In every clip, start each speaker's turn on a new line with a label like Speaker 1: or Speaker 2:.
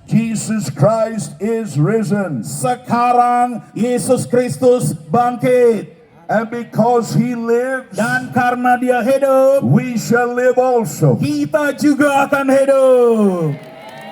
Speaker 1: Jesus Christ is risen.
Speaker 2: Sekarang Yesus Kristus bangkit.
Speaker 1: And because he lives,
Speaker 2: Dan karena dia hidup,
Speaker 1: we shall live also.
Speaker 2: kita juga akan hidup.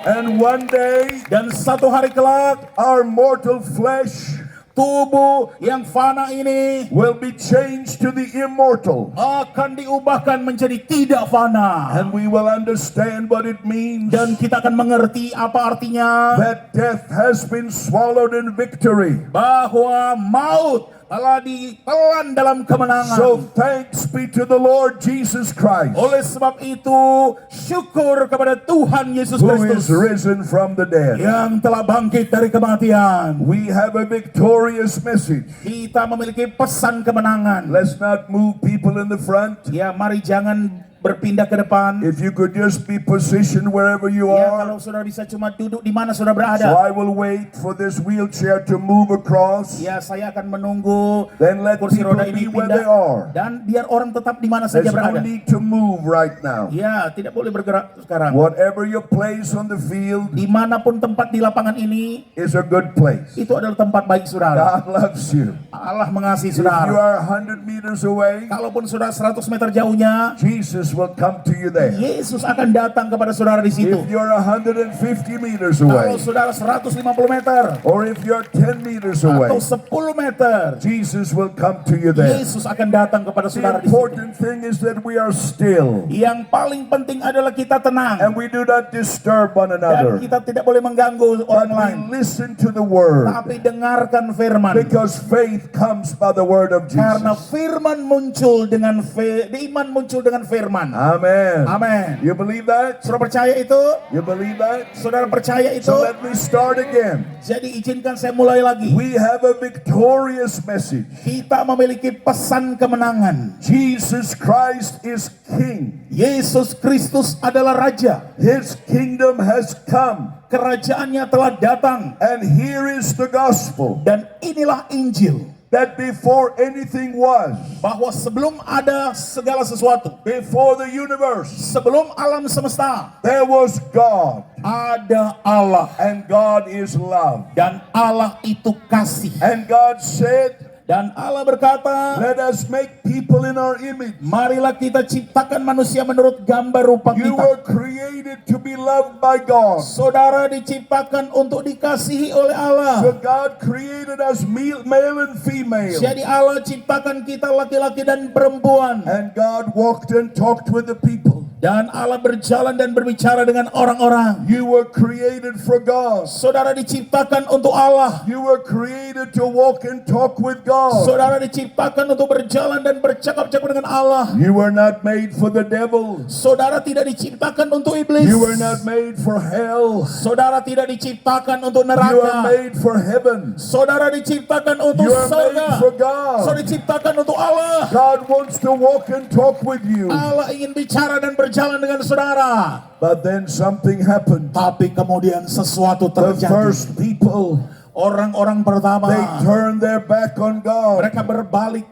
Speaker 1: And one day,
Speaker 2: Dan satu hari kelak,
Speaker 1: our mortal flesh
Speaker 2: tubuh yang fana ini
Speaker 1: will be changed to the immortal.
Speaker 2: akan diubahkan menjadi tidak fana.
Speaker 1: And we will understand what it means
Speaker 2: Dan kita akan mengerti apa artinya
Speaker 1: that death has been swallowed in victory.
Speaker 2: bahwa maut telah ditelan dalam kemenangan.
Speaker 1: So thanks be to the Lord Jesus Christ,
Speaker 2: Oleh sebab itu, syukur kepada Tuhan Yesus
Speaker 1: who
Speaker 2: Kristus
Speaker 1: is risen from the dead.
Speaker 2: yang telah bangkit dari kematian.
Speaker 1: We have a victorious message.
Speaker 2: Kita memiliki pesan kemenangan.
Speaker 1: Let's not move people in the front.
Speaker 2: Ya, mari jangan berpindah ke depan.
Speaker 1: If you could just be positioned wherever you
Speaker 2: Ya,
Speaker 1: are.
Speaker 2: kalau saudara bisa cuma duduk di mana saudara
Speaker 1: So
Speaker 2: berada.
Speaker 1: I will wait for this wheelchair to move across.
Speaker 2: Ya, saya akan menunggu
Speaker 1: Then let
Speaker 2: kursi
Speaker 1: people
Speaker 2: roda
Speaker 1: be
Speaker 2: ini
Speaker 1: where they
Speaker 2: pindah.
Speaker 1: are.
Speaker 2: Dan biar orang tetap di mana
Speaker 1: There's
Speaker 2: saja
Speaker 1: no
Speaker 2: berada.
Speaker 1: need to move right now.
Speaker 2: Ya, tidak boleh bergerak sekarang.
Speaker 1: Whatever your place on the field
Speaker 2: Dimanapun tempat di lapangan ini,
Speaker 1: is a good place.
Speaker 2: itu adalah tempat baik saudara.
Speaker 1: God loves you.
Speaker 2: Allah mengasihi
Speaker 1: If you
Speaker 2: saudara.
Speaker 1: are 100 meters away,
Speaker 2: Kalaupun saudara 100 meter jauhnya,
Speaker 1: Jesus will come to you there.
Speaker 2: Yesus akan datang kepada saudara di situ.
Speaker 1: If you're 150 meters
Speaker 2: Kalau
Speaker 1: away,
Speaker 2: saudara 150 meter
Speaker 1: or if you're 10 meters
Speaker 2: atau
Speaker 1: away,
Speaker 2: 10 meter,
Speaker 1: Jesus will come to you there.
Speaker 2: Yesus akan datang kepada
Speaker 1: The
Speaker 2: saudara di situ.
Speaker 1: important thing is that we are still
Speaker 2: Yang paling penting adalah kita tenang
Speaker 1: and we do not disturb one
Speaker 2: dan
Speaker 1: another,
Speaker 2: kita tidak boleh mengganggu
Speaker 1: but
Speaker 2: orang
Speaker 1: we
Speaker 2: lain.
Speaker 1: listen to the word,
Speaker 2: Tapi dengarkan firman.
Speaker 1: because faith comes by the word of
Speaker 2: Karena
Speaker 1: Jesus.
Speaker 2: firman muncul dengan iman muncul dengan firman.
Speaker 1: Amen.
Speaker 2: Amin.
Speaker 1: You believe that?
Speaker 2: Saudara percaya itu?
Speaker 1: You believe that?
Speaker 2: Saudara percaya itu?
Speaker 1: So let me start again.
Speaker 2: Jadi izinkan saya mulai lagi.
Speaker 1: We have a victorious message.
Speaker 2: Kita memiliki pesan kemenangan.
Speaker 1: Jesus Christ is King.
Speaker 2: Yesus Kristus adalah Raja.
Speaker 1: His kingdom has come.
Speaker 2: Kerajaannya telah datang.
Speaker 1: And here is the gospel,
Speaker 2: Dan inilah Injil.
Speaker 1: that before anything was,
Speaker 2: Bahwa sebelum ada segala sesuatu,
Speaker 1: before the universe,
Speaker 2: sebelum alam semesta,
Speaker 1: there was God.
Speaker 2: ada Allah.
Speaker 1: And God is love.
Speaker 2: Dan Allah itu kasih.
Speaker 1: And God said,
Speaker 2: Dan Allah berkata,
Speaker 1: let us make people in our image.
Speaker 2: marilah kita ciptakan manusia menurut gambar rupa
Speaker 1: You
Speaker 2: kita.
Speaker 1: were created to be loved by God.
Speaker 2: Saudara diciptakan untuk dikasihi oleh Allah.
Speaker 1: So God created us male and female.
Speaker 2: Jadi Allah ciptakan kita laki-laki dan perempuan.
Speaker 1: And God walked and talked with the people.
Speaker 2: Dan Allah berjalan dan berbicara dengan orang-orang.
Speaker 1: You were created for God.
Speaker 2: Saudara diciptakan untuk Allah.
Speaker 1: You were created to walk and talk with God.
Speaker 2: Saudara diciptakan untuk berjalan dan bercakap-cakap dengan Allah.
Speaker 1: You were not made for the devil.
Speaker 2: Saudara tidak diciptakan untuk iblis.
Speaker 1: You were not made for hell.
Speaker 2: Saudara tidak diciptakan untuk
Speaker 1: You are
Speaker 2: neraka.
Speaker 1: made for heaven.
Speaker 2: Saudara diciptakan untuk
Speaker 1: You are made
Speaker 2: surga.
Speaker 1: for God.
Speaker 2: Saudara diciptakan untuk Allah.
Speaker 1: God wants to walk and talk with you.
Speaker 2: Allah ingin bicara dan berjalan dengan saudara.
Speaker 1: But then something happened.
Speaker 2: Tapi kemudian sesuatu
Speaker 1: The
Speaker 2: terjadi.
Speaker 1: first people,
Speaker 2: Orang-orang pertama,
Speaker 1: they turned their back on God.
Speaker 2: mereka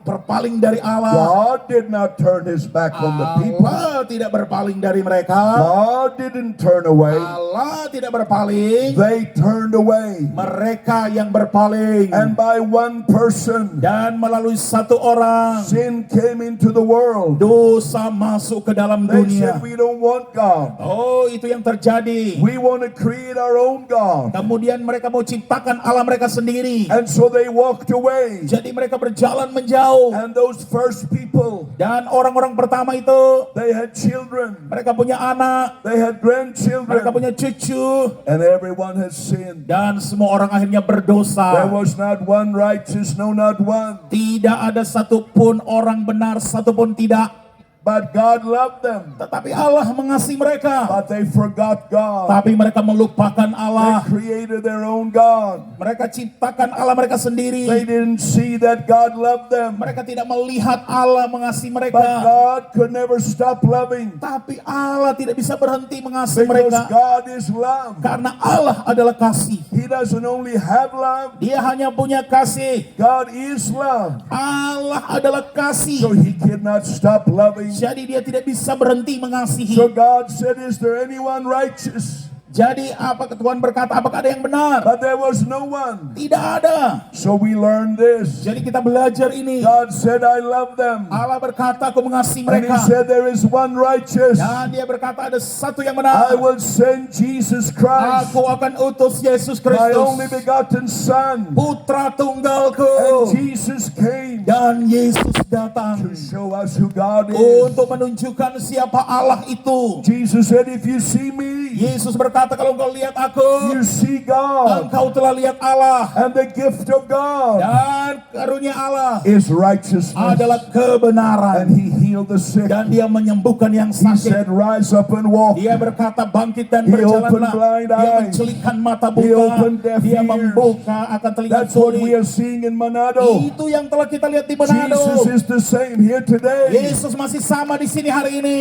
Speaker 2: berpaling dari Allah.
Speaker 1: God did not turn his back on the people.
Speaker 2: Allah tidak berpaling dari mereka.
Speaker 1: God didn't turn away.
Speaker 2: Allah tidak berpaling.
Speaker 1: They turned away.
Speaker 2: Mereka yang berpaling.
Speaker 1: And by one person,
Speaker 2: Dan melalui satu orang,
Speaker 1: sin came into the world.
Speaker 2: dosa masuk ke dalam
Speaker 1: They said,
Speaker 2: dunia.
Speaker 1: we don't want God.
Speaker 2: Oh, itu yang terjadi.
Speaker 1: We want to create our own God.
Speaker 2: Kemudian mereka mau ciptakan Allah mereka sendiri.
Speaker 1: And so they walked away.
Speaker 2: Jadi mereka berjalan menjauh.
Speaker 1: And those first people,
Speaker 2: Dan orang-orang pertama itu,
Speaker 1: they had children.
Speaker 2: mereka punya anak,
Speaker 1: They had
Speaker 2: mereka
Speaker 1: grandchildren.
Speaker 2: punya cucu.
Speaker 1: And everyone has sinned.
Speaker 2: Dan semua orang akhirnya
Speaker 1: There
Speaker 2: berdosa.
Speaker 1: was not one righteous, no, not one.
Speaker 2: Tidak ada satupun orang benar, satupun tidak.
Speaker 1: But God loved them.
Speaker 2: Tetapi Allah mengasihi mereka.
Speaker 1: But they forgot God.
Speaker 2: Tapi mereka melupakan
Speaker 1: They
Speaker 2: Allah.
Speaker 1: created their own God.
Speaker 2: Mereka ciptakan Allah mereka
Speaker 1: They
Speaker 2: sendiri.
Speaker 1: didn't see that God loved them.
Speaker 2: Mereka tidak melihat Allah mengasihi
Speaker 1: But
Speaker 2: mereka.
Speaker 1: God could never stop loving.
Speaker 2: Tapi Allah tidak bisa berhenti mengasihi
Speaker 1: Because
Speaker 2: mereka.
Speaker 1: God is love.
Speaker 2: Karena Allah adalah kasih.
Speaker 1: He doesn't only have love,
Speaker 2: Dia hanya punya kasih.
Speaker 1: God is love.
Speaker 2: Allah adalah
Speaker 1: So
Speaker 2: kasih.
Speaker 1: he cannot stop loving.
Speaker 2: Jadi dia tidak bisa berhenti mengasihi.
Speaker 1: So God said, is there anyone righteous?
Speaker 2: Jadi apa Tuhan berkata, apakah ada yang benar?
Speaker 1: But there was no one.
Speaker 2: Tidak ada.
Speaker 1: So we learned this.
Speaker 2: Jadi kita belajar ini.
Speaker 1: God said, I love them.
Speaker 2: Allah berkata, aku mengasihi
Speaker 1: And he
Speaker 2: mereka.
Speaker 1: said, there is one righteous.
Speaker 2: Dan dia berkata, ada satu yang
Speaker 1: I
Speaker 2: benar.
Speaker 1: will send Jesus Christ,
Speaker 2: Aku akan utus Yesus
Speaker 1: my only
Speaker 2: Kristus,
Speaker 1: begotten Son.
Speaker 2: putra tunggalku.
Speaker 1: And Jesus came
Speaker 2: Dan Yesus datang
Speaker 1: to show us who God is.
Speaker 2: untuk menunjukkan siapa Allah itu.
Speaker 1: Jesus said, if you see me,
Speaker 2: Yesus berkata, kalau engkau lihat aku,
Speaker 1: you see God.
Speaker 2: engkau telah lihat Allah.
Speaker 1: And the gift of God
Speaker 2: Dan karunia Allah
Speaker 1: is righteousness.
Speaker 2: adalah kebenaran.
Speaker 1: And he healed the sick.
Speaker 2: Dan dia menyembuhkan yang
Speaker 1: He said,
Speaker 2: sakit.
Speaker 1: rise up and walk.
Speaker 2: Dia berkata, bangkit dan
Speaker 1: He opened
Speaker 2: berjalanlah.
Speaker 1: blind
Speaker 2: Dia
Speaker 1: eyes.
Speaker 2: mencelikkan mata
Speaker 1: He
Speaker 2: buta.
Speaker 1: opened deaf
Speaker 2: Dia
Speaker 1: ears.
Speaker 2: membuka akan telinga
Speaker 1: That's what we
Speaker 2: tuli.
Speaker 1: are seeing in Manado.
Speaker 2: Itu yang telah kita lihat di Manado.
Speaker 1: Jesus is the same here today.
Speaker 2: Yesus masih sama di sini hari ini.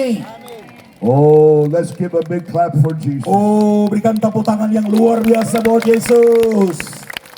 Speaker 1: Oh, let's give a big clap for Jesus.
Speaker 2: Oh, berikan tepuk tangan yang luar biasa buat Yesus.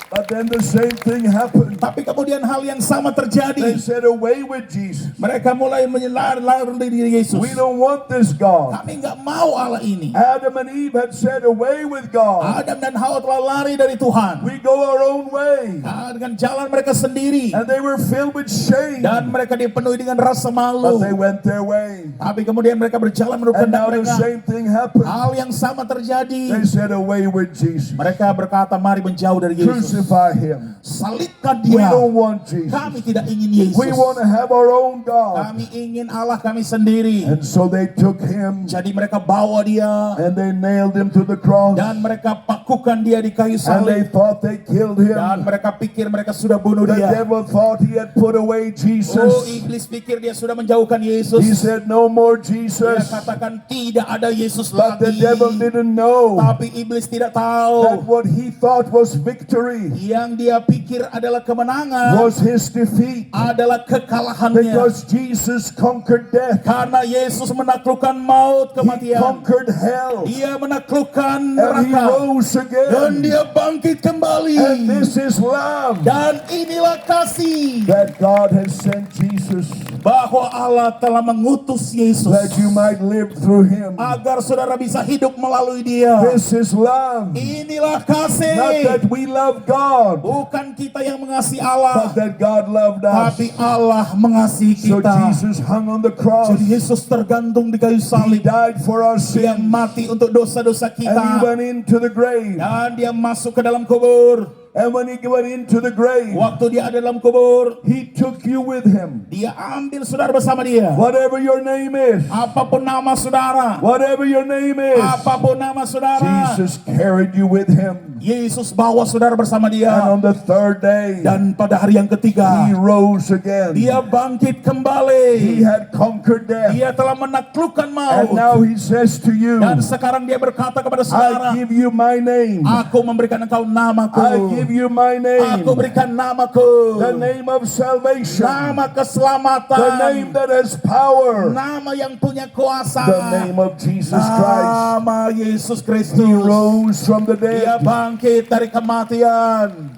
Speaker 1: But then the same thing happened.
Speaker 2: Tapi kemudian hal yang sama terjadi.
Speaker 1: They said, away with Jesus.
Speaker 2: Mereka mulai lari dari Yesus.
Speaker 1: We don't want this God.
Speaker 2: Kami nggak mau Allah ini.
Speaker 1: Adam and Eve had said, away with God.
Speaker 2: Adam dan Hawa telah lari dari Tuhan.
Speaker 1: We go our own way.
Speaker 2: Dengan jalan mereka sendiri.
Speaker 1: And they were filled with shame.
Speaker 2: Dan mereka dipenuhi dengan rasa malu.
Speaker 1: But they went their way.
Speaker 2: Tapi kemudian mereka berjalan menurut
Speaker 1: And
Speaker 2: kehendak
Speaker 1: now the
Speaker 2: mereka.
Speaker 1: same thing happened.
Speaker 2: Hal yang sama terjadi.
Speaker 1: They said, away with Jesus.
Speaker 2: Mereka berkata, mari menjauh dari Yesus.
Speaker 1: Crucify him.
Speaker 2: Salibkan
Speaker 1: We
Speaker 2: dia.
Speaker 1: don't want Jesus.
Speaker 2: Kami tidak ingin Yesus.
Speaker 1: We want to have our own God.
Speaker 2: Kami ingin Allah kami sendiri.
Speaker 1: And so they took him
Speaker 2: Jadi mereka bawa dia.
Speaker 1: and they nailed him to the cross.
Speaker 2: Dan mereka pakukan dia di kayu
Speaker 1: And they
Speaker 2: salib.
Speaker 1: thought they killed
Speaker 2: Dan
Speaker 1: him.
Speaker 2: mereka pikir mereka sudah bunuh
Speaker 1: The
Speaker 2: dia.
Speaker 1: devil thought he had put away
Speaker 2: Oh,
Speaker 1: Jesus.
Speaker 2: iblis pikir dia sudah menjauhkan
Speaker 1: He
Speaker 2: Yesus.
Speaker 1: said, no more
Speaker 2: Dia
Speaker 1: Jesus.
Speaker 2: katakan tidak ada Yesus
Speaker 1: But the
Speaker 2: lagi.
Speaker 1: devil didn't know
Speaker 2: Tapi iblis tidak
Speaker 1: that
Speaker 2: tahu.
Speaker 1: what he thought was victory
Speaker 2: Yang dia pikir adalah kemenangan
Speaker 1: was his defeat.
Speaker 2: adalah kekalahannya.
Speaker 1: Because Jesus conquered death.
Speaker 2: Karena Yesus menaklukkan maut,
Speaker 1: He
Speaker 2: kematian.
Speaker 1: conquered hell.
Speaker 2: Dia menaklukkan
Speaker 1: And he
Speaker 2: neraka.
Speaker 1: rose
Speaker 2: Dan
Speaker 1: again.
Speaker 2: dia bangkit kembali.
Speaker 1: And this is love.
Speaker 2: Dan inilah kasih.
Speaker 1: That God has sent Jesus
Speaker 2: Bahwa Allah telah mengutus Yesus.
Speaker 1: that you might live through him.
Speaker 2: Agar saudara bisa hidup melalui dia.
Speaker 1: This is love.
Speaker 2: Inilah
Speaker 1: Not
Speaker 2: kasih.
Speaker 1: that we love God,
Speaker 2: Bukan kita yang mengasihi Allah.
Speaker 1: but that God loved us.
Speaker 2: Tapi Allah mengasihi
Speaker 1: So
Speaker 2: kita.
Speaker 1: Jesus hung on the cross.
Speaker 2: Jadi Yesus tergantung di kayu
Speaker 1: He
Speaker 2: salib.
Speaker 1: died for our
Speaker 2: Dia
Speaker 1: sins.
Speaker 2: mati untuk dosa-dosa
Speaker 1: And he
Speaker 2: kita.
Speaker 1: went into the grave.
Speaker 2: Dan dia masuk ke dalam kubur.
Speaker 1: And when he went into the grave,
Speaker 2: Waktu dia ada dalam kubur,
Speaker 1: he took you with him.
Speaker 2: dia ambil saudara bersama dia.
Speaker 1: Whatever your name is,
Speaker 2: Apapun nama saudara,
Speaker 1: whatever your name is,
Speaker 2: apapun nama saudara,
Speaker 1: Jesus carried you with him.
Speaker 2: Yesus bawa saudara bersama
Speaker 1: And
Speaker 2: dia.
Speaker 1: on the third day,
Speaker 2: Dan pada hari yang
Speaker 1: he
Speaker 2: ketiga,
Speaker 1: rose again.
Speaker 2: dia bangkit
Speaker 1: He
Speaker 2: kembali.
Speaker 1: had conquered death.
Speaker 2: Dia telah menaklukkan
Speaker 1: And
Speaker 2: maut.
Speaker 1: now he says to you,
Speaker 2: Dan sekarang dia berkata kepada
Speaker 1: I
Speaker 2: saudara,
Speaker 1: give you my name.
Speaker 2: aku memberikan engkau namaku.
Speaker 1: I give you my name.
Speaker 2: Aku berikan namaku.
Speaker 1: The name of salvation.
Speaker 2: Nama
Speaker 1: The
Speaker 2: keselamatan.
Speaker 1: name that has power.
Speaker 2: Nama yang punya kuasa.
Speaker 1: The name of Jesus Christ.
Speaker 2: Nama Yesus
Speaker 1: He
Speaker 2: Kristus.
Speaker 1: rose from the
Speaker 2: Dia
Speaker 1: dead.
Speaker 2: bangkit dari kematian.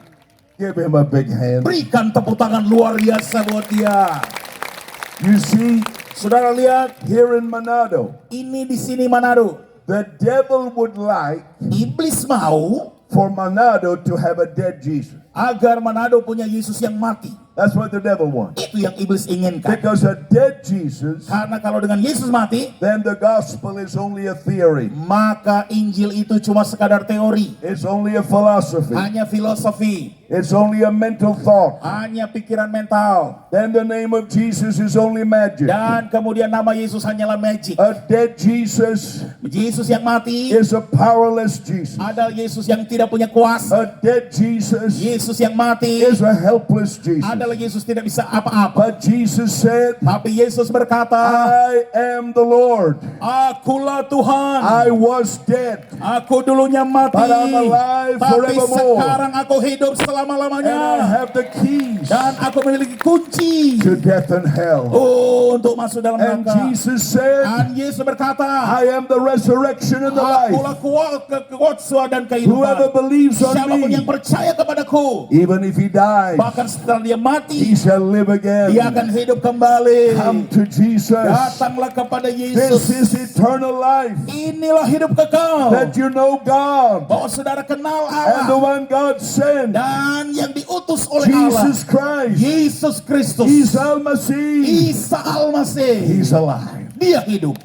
Speaker 1: Give him a big hand.
Speaker 2: Berikan tepuk tangan luar biasa buat dia.
Speaker 1: You see,
Speaker 2: Saudara lihat,
Speaker 1: here in Manado,
Speaker 2: ini di sini Manado.
Speaker 1: the devil would like
Speaker 2: Iblis mau
Speaker 1: for Manado to have a dead Jesus.
Speaker 2: agar Manado punya Yesus yang mati.
Speaker 1: That's what the devil wants.
Speaker 2: Itu yang iblis inginkan.
Speaker 1: Because a dead Jesus,
Speaker 2: Karena kalau dengan Yesus mati,
Speaker 1: then the gospel is only a theory.
Speaker 2: maka Injil itu cuma sekadar teori.
Speaker 1: It's only a philosophy.
Speaker 2: Hanya filosofi.
Speaker 1: It's only a mental thought.
Speaker 2: Hanya pikiran mental.
Speaker 1: Then the name of Jesus is only magic.
Speaker 2: Dan kemudian nama Yesus hanyalah magic.
Speaker 1: A dead Jesus
Speaker 2: Yesus yang mati
Speaker 1: is a powerless Jesus.
Speaker 2: adalah Yesus yang tidak punya kuasa.
Speaker 1: A dead Jesus
Speaker 2: Yesus yang mati
Speaker 1: is a helpless Jesus.
Speaker 2: adalah Yesus tidak bisa apa-apa.
Speaker 1: But Jesus said,
Speaker 2: Tapi Yesus berkata,
Speaker 1: I am the Lord.
Speaker 2: akulah Tuhan.
Speaker 1: I was dead,
Speaker 2: Aku dulunya mati.
Speaker 1: but I'm alive
Speaker 2: Tapi
Speaker 1: forevermore.
Speaker 2: sekarang aku hidup
Speaker 1: And I
Speaker 2: selama-lamanya.
Speaker 1: have the keys
Speaker 2: Dan aku memiliki kunci
Speaker 1: to death and hell.
Speaker 2: untuk masuk dalam
Speaker 1: And
Speaker 2: neraka.
Speaker 1: Jesus said,
Speaker 2: Dan Yesus berkata,
Speaker 1: I am the resurrection and the
Speaker 2: akulah
Speaker 1: life.
Speaker 2: kekuatan dan
Speaker 1: Whoever
Speaker 2: kehidupan.
Speaker 1: believes on
Speaker 2: Siapapun yang
Speaker 1: me,
Speaker 2: percaya kepadaku,
Speaker 1: even if he dies,
Speaker 2: bahkan setelah dia mati,
Speaker 1: he
Speaker 2: mati,
Speaker 1: shall live again.
Speaker 2: dia akan hidup kembali.
Speaker 1: Come to Jesus.
Speaker 2: Datanglah kepada
Speaker 1: This
Speaker 2: Yesus.
Speaker 1: is eternal life.
Speaker 2: Inilah hidup kekal.
Speaker 1: That you know God
Speaker 2: Bahwa saudara kenal
Speaker 1: and the
Speaker 2: Allah
Speaker 1: one God sent,
Speaker 2: dan yang diutus oleh Allah,
Speaker 1: Jesus Christ.
Speaker 2: Yesus Kristus,
Speaker 1: Isa al-Masih.
Speaker 2: Isa Al-Masih.
Speaker 1: He's alive.
Speaker 2: Dia hidup.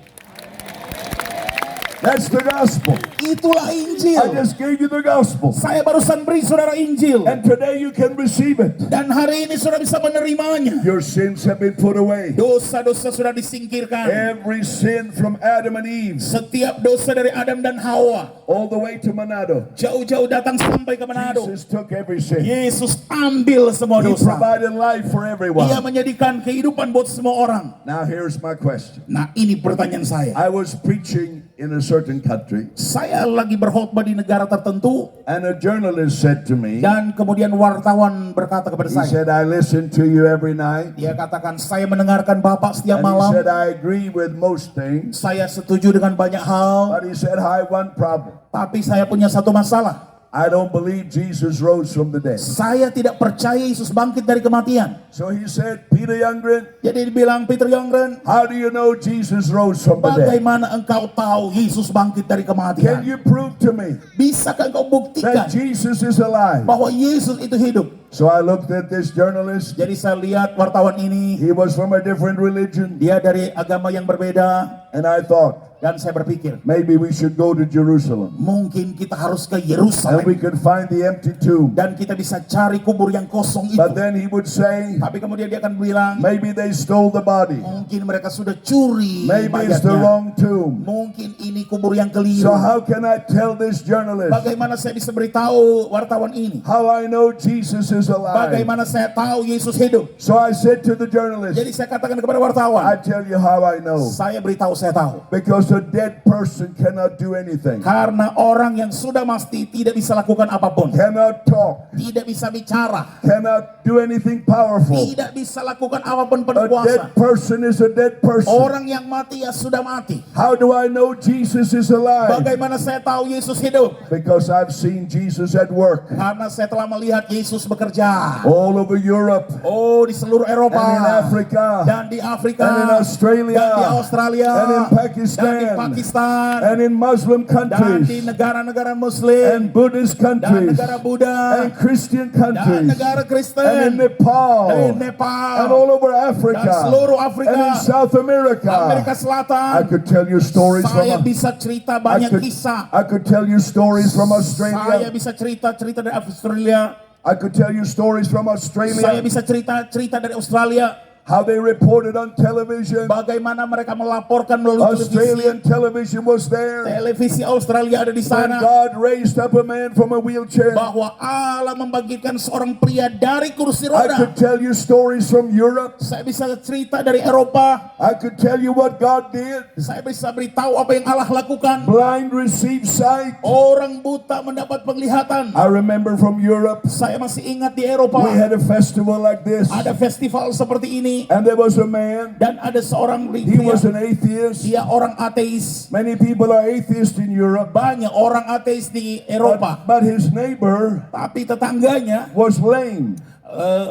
Speaker 1: That's the gospel.
Speaker 2: Itulah
Speaker 1: I
Speaker 2: Injil.
Speaker 1: just gave you the gospel.
Speaker 2: Saya barusan beri saudara Injil.
Speaker 1: And today you can receive it.
Speaker 2: Dan hari ini saudara bisa menerimanya.
Speaker 1: Your sins have been put away.
Speaker 2: Dosa-dosa sudah disingkirkan.
Speaker 1: Every sin from Adam and Eve
Speaker 2: Setiap dosa dari Adam dan Hawa,
Speaker 1: all the way to Manado.
Speaker 2: jauh-jauh datang sampai ke Manado.
Speaker 1: Jesus took every sin.
Speaker 2: Yesus ambil semua
Speaker 1: He
Speaker 2: dosa.
Speaker 1: provided life for
Speaker 2: Dia
Speaker 1: everyone.
Speaker 2: menyediakan kehidupan buat semua orang.
Speaker 1: Now here's my question.
Speaker 2: Nah, ini pertanyaan saya.
Speaker 1: I was preaching in a certain country
Speaker 2: Saya lagi berkhotbah di negara tertentu
Speaker 1: and a journalist said to me,
Speaker 2: dan kemudian wartawan berkata kepada
Speaker 1: he
Speaker 2: saya.
Speaker 1: said, I listen to you every night.
Speaker 2: Dia katakan, saya mendengarkan Bapak setiap
Speaker 1: And he
Speaker 2: malam.
Speaker 1: said, I agree with most things.
Speaker 2: Saya setuju dengan banyak hal,
Speaker 1: But he said, I have one problem.
Speaker 2: tapi saya punya satu masalah.
Speaker 1: I don't believe Jesus rose from the dead.
Speaker 2: Saya tidak percaya Yesus bangkit dari kematian.
Speaker 1: So he said, Peter Youngren,
Speaker 2: Jadi dibilang, Peter Youngren,
Speaker 1: how do you know Jesus rose from the dead?
Speaker 2: bagaimana engkau tahu Yesus bangkit dari
Speaker 1: Can
Speaker 2: kematian?
Speaker 1: you prove to me
Speaker 2: Bisakah engkau
Speaker 1: that
Speaker 2: buktikan
Speaker 1: Jesus is alive?
Speaker 2: bahwa Yesus itu hidup?
Speaker 1: So I looked at this journalist.
Speaker 2: Jadi saya lihat wartawan ini,
Speaker 1: He was from a different religion.
Speaker 2: dia dari agama yang berbeda,
Speaker 1: And I thought,
Speaker 2: dan saya berpikir,
Speaker 1: maybe we should go to Jerusalem.
Speaker 2: mungkin kita harus ke
Speaker 1: And
Speaker 2: Yerusalem
Speaker 1: we could find the empty tomb.
Speaker 2: dan kita bisa cari kubur yang kosong itu.
Speaker 1: But then he would say,
Speaker 2: Tapi kemudian dia akan bilang,
Speaker 1: maybe they stole the body.
Speaker 2: mungkin mereka sudah curi
Speaker 1: Maybe it's the
Speaker 2: mayatnya.
Speaker 1: wrong tomb.
Speaker 2: Mungkin ini kubur yang keliru.
Speaker 1: So how can I tell this journalist
Speaker 2: Bagaimana saya bisa beritahu wartawan ini?
Speaker 1: how I know Jesus is alive?
Speaker 2: Bagaimana saya tahu Yesus hidup?
Speaker 1: So I said to the journalist,
Speaker 2: Jadi saya katakan kepada
Speaker 1: I
Speaker 2: wartawan,
Speaker 1: tell you how I know.
Speaker 2: saya beritahu saya tahu.
Speaker 1: Because a dead person cannot do anything,
Speaker 2: Karena orang yang sudah mati tidak bisa lakukan apapun.
Speaker 1: cannot talk,
Speaker 2: Tidak bisa bicara.
Speaker 1: cannot do anything powerful.
Speaker 2: Tidak bisa lakukan apapun
Speaker 1: A
Speaker 2: penuh kuasa.
Speaker 1: dead person is a dead person.
Speaker 2: Orang yang mati ya sudah mati.
Speaker 1: How do I know Jesus is alive?
Speaker 2: Bagaimana saya tahu Yesus hidup?
Speaker 1: Because I've seen Jesus at work
Speaker 2: Karena saya telah melihat Yesus bekerja.
Speaker 1: all over Europe
Speaker 2: Oh, di seluruh Eropa.
Speaker 1: and in Africa
Speaker 2: Dan di Afrika.
Speaker 1: and in Australia
Speaker 2: Dan di Australia.
Speaker 1: and in
Speaker 2: Dan di
Speaker 1: Pakistan
Speaker 2: Pakistan.
Speaker 1: and in Muslim
Speaker 2: Dan di
Speaker 1: countries
Speaker 2: negara-negara Muslim.
Speaker 1: and Buddhist
Speaker 2: Dan
Speaker 1: countries
Speaker 2: negara Buddha.
Speaker 1: and Christian
Speaker 2: Dan
Speaker 1: countries
Speaker 2: negara
Speaker 1: and in
Speaker 2: Kristen.
Speaker 1: Nepal
Speaker 2: Dan
Speaker 1: and
Speaker 2: Nepal.
Speaker 1: all over
Speaker 2: Dan
Speaker 1: Africa
Speaker 2: seluruh Afrika.
Speaker 1: and in South
Speaker 2: Amerika
Speaker 1: America. I
Speaker 2: Selatan.
Speaker 1: could tell you stories
Speaker 2: Saya
Speaker 1: from
Speaker 2: bisa cerita
Speaker 1: I
Speaker 2: banyak
Speaker 1: could,
Speaker 2: kisah.
Speaker 1: I could tell you stories from
Speaker 2: Saya
Speaker 1: Australia.
Speaker 2: bisa cerita dari Australia.
Speaker 1: I could tell you stories from
Speaker 2: Saya
Speaker 1: Australia.
Speaker 2: bisa cerita dari Australia.
Speaker 1: How they reported on television.
Speaker 2: Bagaimana mereka melaporkan melalui
Speaker 1: Australian
Speaker 2: televisi.
Speaker 1: television was there.
Speaker 2: Televisi Australia ada di
Speaker 1: When
Speaker 2: sana.
Speaker 1: God raised up a man from a wheelchair.
Speaker 2: Bahwa Allah membangkitkan seorang pria dari kursi
Speaker 1: I
Speaker 2: roda.
Speaker 1: could tell you stories from Europe.
Speaker 2: Saya bisa cerita dari Eropa.
Speaker 1: I could tell you what God did.
Speaker 2: Saya bisa beritahu apa yang Allah lakukan.
Speaker 1: Blind receive sight.
Speaker 2: Orang buta mendapat penglihatan.
Speaker 1: I remember from Europe,
Speaker 2: Saya masih ingat di Eropa.
Speaker 1: we had a festival like this.
Speaker 2: Ada festival seperti ini.
Speaker 1: And there was a man,
Speaker 2: Dan ada seorang
Speaker 1: he
Speaker 2: pria.
Speaker 1: was an atheist.
Speaker 2: Dia orang ateis.
Speaker 1: Many people are atheists in Europe.
Speaker 2: Banyak orang ateis di Eropa.
Speaker 1: But his neighbor
Speaker 2: Tapi tetangganya
Speaker 1: was lame.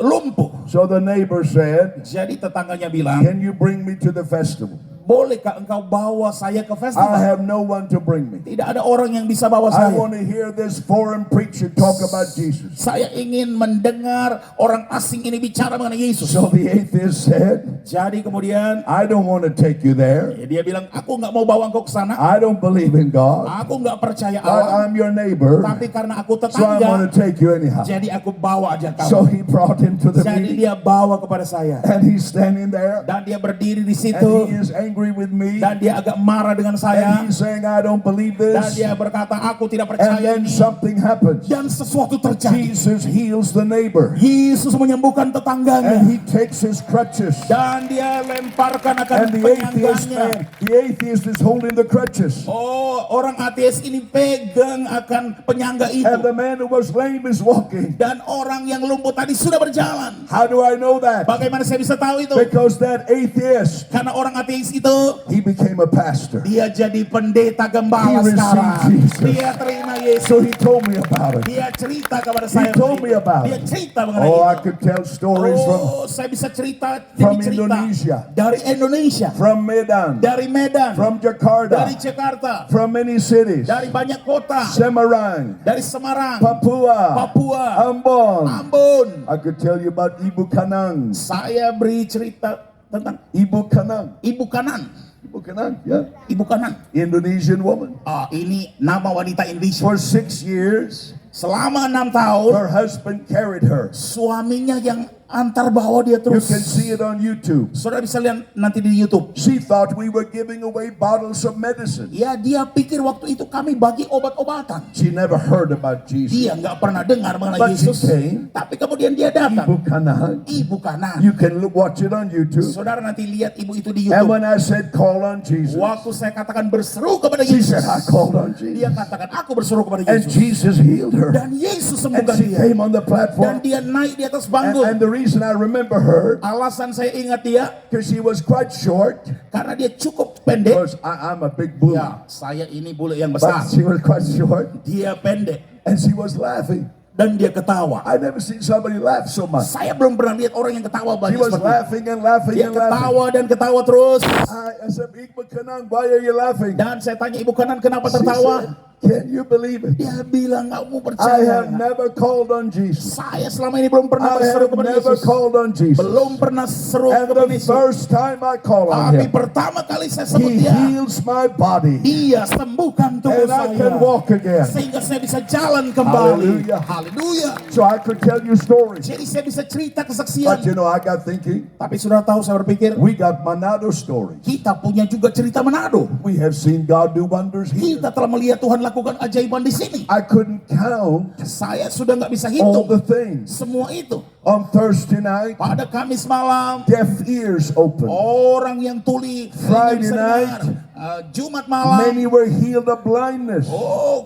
Speaker 2: lumpuh.
Speaker 1: So the neighbor said,
Speaker 2: Jadi tetangganya bilang,
Speaker 1: can you bring me to the festival?
Speaker 2: bolehkah engkau bawa saya ke
Speaker 1: I
Speaker 2: festival?
Speaker 1: have no one to bring me.
Speaker 2: Tidak ada orang yang bisa bawa
Speaker 1: I
Speaker 2: saya.
Speaker 1: want to hear this foreign preacher talk about Jesus.
Speaker 2: Saya ingin mendengar orang asing ini bicara mengenai Yesus.
Speaker 1: So the atheist said,
Speaker 2: Jadi kemudian
Speaker 1: I don't want to take you there.
Speaker 2: dia bilang, aku nggak mau bawa engkau ke sana.
Speaker 1: I don't believe in God.
Speaker 2: Aku nggak percaya
Speaker 1: But
Speaker 2: Allah.
Speaker 1: I'm your neighbor.
Speaker 2: Tapi karena aku
Speaker 1: So I'm going to
Speaker 2: tetangga,
Speaker 1: take you anyhow.
Speaker 2: jadi aku bawa aja
Speaker 1: So
Speaker 2: kau.
Speaker 1: he brought him to the
Speaker 2: Jadi
Speaker 1: meeting.
Speaker 2: dia bawa kepada saya.
Speaker 1: And he's standing there.
Speaker 2: Dan dia berdiri di
Speaker 1: And
Speaker 2: situ.
Speaker 1: he is angry with me.
Speaker 2: Dan dia agak marah dengan
Speaker 1: And
Speaker 2: saya.
Speaker 1: he's saying, I don't believe
Speaker 2: Dan
Speaker 1: this.
Speaker 2: dia berkata, aku tidak
Speaker 1: And
Speaker 2: percaya
Speaker 1: then
Speaker 2: ini.
Speaker 1: something happens.
Speaker 2: Dan sesuatu terjadi.
Speaker 1: Jesus heals the neighbor.
Speaker 2: Yesus menyembuhkan tetangganya.
Speaker 1: And he takes his crutches.
Speaker 2: Dan dia lemparkan akan
Speaker 1: And the atheist
Speaker 2: penyangganya.
Speaker 1: man, the atheist is holding the crutches.
Speaker 2: Oh, orang ateis ini pegang akan penyangga
Speaker 1: And
Speaker 2: itu.
Speaker 1: the man who was lame is walking.
Speaker 2: Dan orang yang lumpuh tadi sudah berjalan.
Speaker 1: How do I know that?
Speaker 2: Bagaimana saya bisa tahu itu?
Speaker 1: Because that atheist
Speaker 2: Karena orang ateis itu itu
Speaker 1: he became a pastor.
Speaker 2: dia jadi pendeta
Speaker 1: He
Speaker 2: gembala
Speaker 1: received
Speaker 2: sekarang.
Speaker 1: Jesus.
Speaker 2: Dia terima Yesus.
Speaker 1: So he told me about it.
Speaker 2: Dia cerita kepada saya.
Speaker 1: told me about
Speaker 2: Dia
Speaker 1: it.
Speaker 2: cerita mengenai
Speaker 1: Oh, I
Speaker 2: itu.
Speaker 1: could tell stories
Speaker 2: Oh, saya bisa cerita
Speaker 1: from
Speaker 2: cerita
Speaker 1: Indonesia,
Speaker 2: dari Indonesia,
Speaker 1: from Medan,
Speaker 2: dari Medan,
Speaker 1: from Jakarta,
Speaker 2: dari Jakarta,
Speaker 1: from many cities,
Speaker 2: dari banyak kota,
Speaker 1: Semarang,
Speaker 2: dari Semarang,
Speaker 1: Papua,
Speaker 2: Papua,
Speaker 1: Ambon.
Speaker 2: Ambon.
Speaker 1: I could tell you about Ibu Kanang.
Speaker 2: Saya beri cerita tentang
Speaker 1: Ibu Kanang.
Speaker 2: Ibu Kanan.
Speaker 1: Ibu Kanang, yeah.
Speaker 2: Ibu Kanan.
Speaker 1: Indonesian woman.
Speaker 2: Ini nama wanita Indonesia.
Speaker 1: For 6 years,
Speaker 2: Selama 6 tahun,
Speaker 1: her husband carried her.
Speaker 2: suaminya yang antar bawa dia
Speaker 1: You
Speaker 2: terus.
Speaker 1: can see it on YouTube.
Speaker 2: Saudara bisa lihat nanti di YouTube.
Speaker 1: She thought we were giving away bottles of medicine.
Speaker 2: Ya, dia pikir waktu itu kami bagi obat-obatan.
Speaker 1: She never heard about Jesus.
Speaker 2: Dia nggak pernah dengar mengenai
Speaker 1: But she
Speaker 2: Yesus.
Speaker 1: came.
Speaker 2: Tapi kemudian dia datang.
Speaker 1: Ibu Kanang.
Speaker 2: Ibu Kanan.
Speaker 1: You can watch it on YouTube.
Speaker 2: Saudara nanti lihat ibu itu di
Speaker 1: And
Speaker 2: YouTube.
Speaker 1: when I said call on Jesus,
Speaker 2: Waktu saya katakan berseru kepada
Speaker 1: she
Speaker 2: Yesus,
Speaker 1: said I called on
Speaker 2: dia
Speaker 1: Jesus.
Speaker 2: katakan aku berseru kepada
Speaker 1: And
Speaker 2: Yesus.
Speaker 1: Jesus healed her.
Speaker 2: Dan Yesus
Speaker 1: And
Speaker 2: sembuhkan
Speaker 1: she
Speaker 2: dia.
Speaker 1: came on the
Speaker 2: Dan
Speaker 1: platform.
Speaker 2: dia naik di atas
Speaker 1: And
Speaker 2: panggung.
Speaker 1: the reason I remember her,
Speaker 2: Alasan saya ingat dia
Speaker 1: because she was quite short,
Speaker 2: karena dia cukup pendek.
Speaker 1: because I'm a big bully.
Speaker 2: Ya, saya ini bule yang besar.
Speaker 1: But she was quite short.
Speaker 2: Dia pendek
Speaker 1: And she was laughing.
Speaker 2: dan dia ketawa.
Speaker 1: I never seen somebody laugh so much.
Speaker 2: Saya belum pernah lihat orang yang ketawa
Speaker 1: She
Speaker 2: banyak
Speaker 1: was
Speaker 2: seperti itu.
Speaker 1: laughing and laughing
Speaker 2: Dia
Speaker 1: and laughing.
Speaker 2: ketawa dan ketawa terus.
Speaker 1: I said, Ibu Kanang, why are you laughing?
Speaker 2: Dan saya tanya Ibu Kanan kenapa
Speaker 1: She
Speaker 2: tertawa?
Speaker 1: said, can you believe it?
Speaker 2: Dia bilang nggak mau
Speaker 1: I
Speaker 2: percaya.
Speaker 1: have never called on Jesus.
Speaker 2: Saya selama ini belum pernah
Speaker 1: I
Speaker 2: berseru
Speaker 1: have
Speaker 2: kepada
Speaker 1: never
Speaker 2: Yesus.
Speaker 1: called on Jesus.
Speaker 2: Belum pernah seru
Speaker 1: And
Speaker 2: kepada
Speaker 1: the
Speaker 2: Yesus.
Speaker 1: first time I call on
Speaker 2: Tapi
Speaker 1: him,
Speaker 2: pertama kali saya sebut
Speaker 1: he
Speaker 2: dia,
Speaker 1: heals my body.
Speaker 2: dia sembuhkan tubuh
Speaker 1: And I
Speaker 2: saya.
Speaker 1: can walk again.
Speaker 2: Sehingga saya bisa jalan kembali.
Speaker 1: Hallelujah.
Speaker 2: Haleluya.
Speaker 1: So I could tell you stories.
Speaker 2: Jadi saya bisa cerita
Speaker 1: But
Speaker 2: kesaksian.
Speaker 1: you know, I got thinking,
Speaker 2: Tapi sudah tahu saya berpikir,
Speaker 1: we got Manado stories.
Speaker 2: kita punya juga cerita Manado.
Speaker 1: We have seen God do wonders here.
Speaker 2: Kita telah melihat Tuhan lakukan ajaiban di sini.
Speaker 1: I couldn't count
Speaker 2: Saya sudah nggak bisa
Speaker 1: all
Speaker 2: hitung
Speaker 1: the things.
Speaker 2: semua itu.
Speaker 1: On Thursday night,
Speaker 2: Pada Kamis malam,
Speaker 1: deaf ears open.
Speaker 2: orang yang tuli
Speaker 1: Friday
Speaker 2: bisa
Speaker 1: night,
Speaker 2: dengar. Jumat malam,
Speaker 1: many were healed of blindness.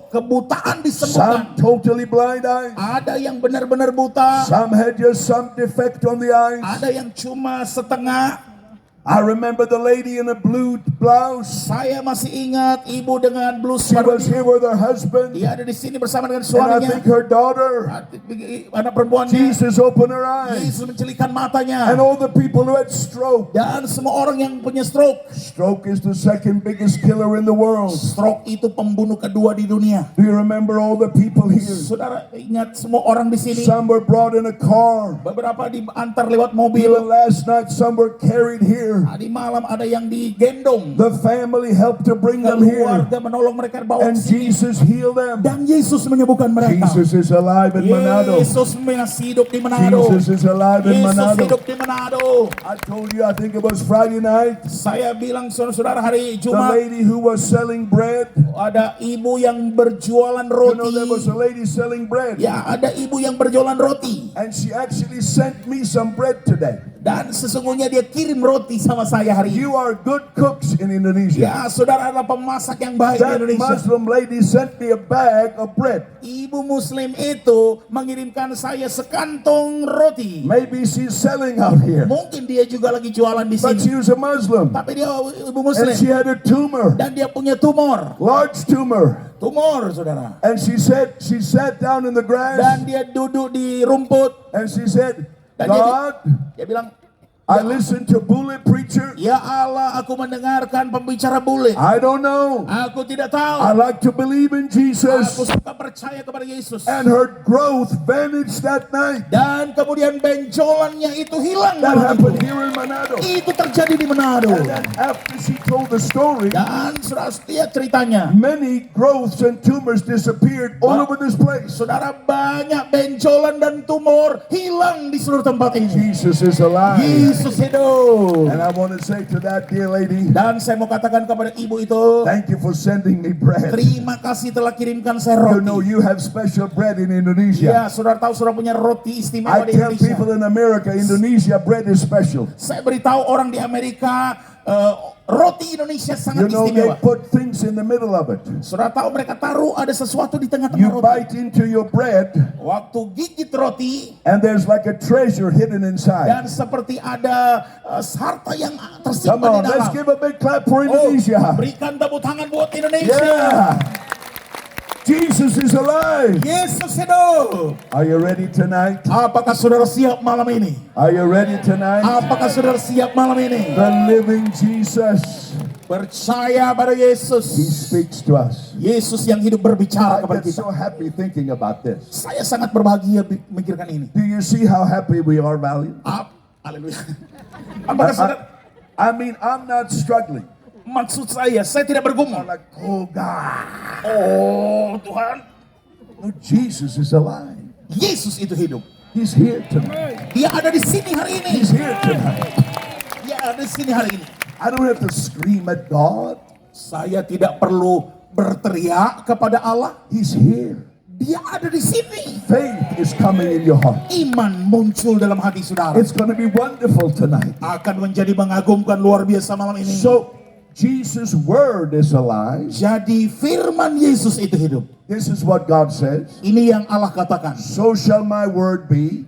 Speaker 2: kebutaan
Speaker 1: Some
Speaker 2: disembuhkan.
Speaker 1: totally blind eyes.
Speaker 2: Ada yang benar-benar buta,
Speaker 1: Some had just some defect on the eyes.
Speaker 2: ada yang cuma setengah.
Speaker 1: I remember the lady in a blue blouse.
Speaker 2: Saya masih ingat ibu dengan blus
Speaker 1: She
Speaker 2: baru.
Speaker 1: was here with her husband.
Speaker 2: Dia ada di sini bersama dengan
Speaker 1: And I
Speaker 2: suaminya.
Speaker 1: think her daughter.
Speaker 2: Anak perempuannya.
Speaker 1: Jesus opened her eyes.
Speaker 2: Yesus mencelikan matanya.
Speaker 1: And all the people who had stroke.
Speaker 2: Dan semua orang yang punya stroke.
Speaker 1: Stroke is the second biggest killer in the world.
Speaker 2: Stroke itu pembunuh kedua di dunia.
Speaker 1: Do you remember all the people here?
Speaker 2: Saudara ingat semua orang di sini.
Speaker 1: Some were brought in a car.
Speaker 2: Beberapa diantar lewat mobil.
Speaker 1: Even last night, some were carried here.
Speaker 2: Tadi malam ada yang digendong.
Speaker 1: The family helped to bring them here.
Speaker 2: Keluarga menolong mereka bawa
Speaker 1: And
Speaker 2: ke sini.
Speaker 1: Jesus healed them.
Speaker 2: Dan Yesus menyembuhkan mereka.
Speaker 1: Jesus is alive in Manado.
Speaker 2: Yesus masih hidup di Manado.
Speaker 1: Jesus is alive in
Speaker 2: Yesus
Speaker 1: Manado.
Speaker 2: hidup di Manado.
Speaker 1: I told you, I think it was Friday night.
Speaker 2: Saya bilang saudara-saudara hari
Speaker 1: The
Speaker 2: Jumat
Speaker 1: lady who was selling bread.
Speaker 2: ada ibu yang berjualan
Speaker 1: You know, there was
Speaker 2: roti.
Speaker 1: a lady selling bread.
Speaker 2: Ya, ada ibu yang berjualan roti.
Speaker 1: And she actually sent me some bread today.
Speaker 2: Dan sesungguhnya dia kirim roti sama saya hari ini.
Speaker 1: You are good cooks in Indonesia.
Speaker 2: Ya, saudara adalah pemasak yang baik di
Speaker 1: That
Speaker 2: Indonesia.
Speaker 1: Muslim lady sent me a bag of bread.
Speaker 2: Ibu Muslim itu mengirimkan saya sekantong roti.
Speaker 1: Maybe she's selling out here.
Speaker 2: Mungkin dia juga lagi jualan di
Speaker 1: But she
Speaker 2: sini.
Speaker 1: was a Muslim.
Speaker 2: Tapi dia ibu
Speaker 1: And she
Speaker 2: Muslim.
Speaker 1: had a tumor,
Speaker 2: Dan dia punya tumor.
Speaker 1: large tumor.
Speaker 2: Tumor, saudara.
Speaker 1: And she said, she sat down in the grass
Speaker 2: Dan dia duduk di rumput.
Speaker 1: and she said,
Speaker 2: Dan dia,
Speaker 1: God,
Speaker 2: dia bilang,
Speaker 1: I listened to bullet preacher.
Speaker 2: ya Allah, aku mendengarkan pembicara bule.
Speaker 1: I don't know.
Speaker 2: Aku tidak
Speaker 1: I
Speaker 2: tahu.
Speaker 1: like to believe in
Speaker 2: Aku
Speaker 1: Jesus.
Speaker 2: suka percaya kepada Yesus.
Speaker 1: And her growth vanished that night.
Speaker 2: Dan kemudian benjolannya itu hilang.
Speaker 1: That
Speaker 2: malam
Speaker 1: happened
Speaker 2: itu.
Speaker 1: here in Manado.
Speaker 2: Itu terjadi di Manado.
Speaker 1: And then after she told the story,
Speaker 2: Dan saudara lihat ceritanya.
Speaker 1: many growths and tumors disappeared all over this place.
Speaker 2: Saudara, banyak benjolan dan tumor hilang di seluruh tempat ini.
Speaker 1: Jesus is alive.
Speaker 2: Yesus hidup.
Speaker 1: And I want to say to that dear lady,
Speaker 2: Dan saya mau katakan kepada ibu itu,
Speaker 1: thank you for sending me bread.
Speaker 2: terima kasih telah kirimkan saya
Speaker 1: You know,
Speaker 2: roti.
Speaker 1: you have special bread in Indonesia.
Speaker 2: Ya, saudara tahu saudara punya roti istimewa
Speaker 1: I
Speaker 2: di
Speaker 1: tell
Speaker 2: Indonesia.
Speaker 1: people in America, Indonesia bread is special.
Speaker 2: Saya beritahu orang di Amerika, roti Indonesia sangat
Speaker 1: You know, they
Speaker 2: istimewa.
Speaker 1: put things in the middle of it.
Speaker 2: Saudara tahu mereka taruh ada sesuatu di tengah-tengah
Speaker 1: You
Speaker 2: roti.
Speaker 1: bite into your bread,
Speaker 2: Waktu gigit roti
Speaker 1: and there's like a treasure hidden inside.
Speaker 2: dan seperti ada harta yang
Speaker 1: Come
Speaker 2: tersimpan
Speaker 1: on,
Speaker 2: di
Speaker 1: let's
Speaker 2: dalam.
Speaker 1: give a big clap for
Speaker 2: Oh,
Speaker 1: Indonesia.
Speaker 2: berikan tepuk tangan buat Indonesia.
Speaker 1: Yeah. Jesus is alive.
Speaker 2: Yesus hidup.
Speaker 1: Are you ready tonight?
Speaker 2: Apakah saudara siap malam ini?
Speaker 1: Are you ready tonight?
Speaker 2: Apakah saudara siap malam ini?
Speaker 1: The living Jesus,
Speaker 2: Percaya pada
Speaker 1: He
Speaker 2: Yesus.
Speaker 1: speaks to us.
Speaker 2: Yesus yang hidup berbicara
Speaker 1: I
Speaker 2: kepada
Speaker 1: get
Speaker 2: kita.
Speaker 1: so happy thinking about this.
Speaker 2: Saya sangat berbahagia memikirkan ini.
Speaker 1: Do you see how happy we are, Valley?
Speaker 2: Haleluya. Apakah saudara?
Speaker 1: I mean, I'm not struggling.
Speaker 2: Maksud saya tidak bergumul.
Speaker 1: I'm like, oh God,
Speaker 2: Oh Tuhan,
Speaker 1: no, Jesus is alive.
Speaker 2: Yesus itu hidup.
Speaker 1: He's here tonight.
Speaker 2: Dia ada di sini hari ini.
Speaker 1: He's here tonight.
Speaker 2: Dia ada di sini hari ini.
Speaker 1: I don't have to scream at God.
Speaker 2: Saya tidak perlu berteriak kepada Allah.
Speaker 1: He's here.
Speaker 2: Dia ada di sini.
Speaker 1: Faith is coming in your heart.
Speaker 2: Iman muncul dalam hati saudara.
Speaker 1: It's going to be wonderful tonight.
Speaker 2: Akan menjadi mengagumkan luar biasa malam ini.
Speaker 1: So, Jesus' word is alive.
Speaker 2: Jadi firman Yesus itu hidup.
Speaker 1: This is what God says.
Speaker 2: Ini yang Allah katakan.
Speaker 1: So shall my word be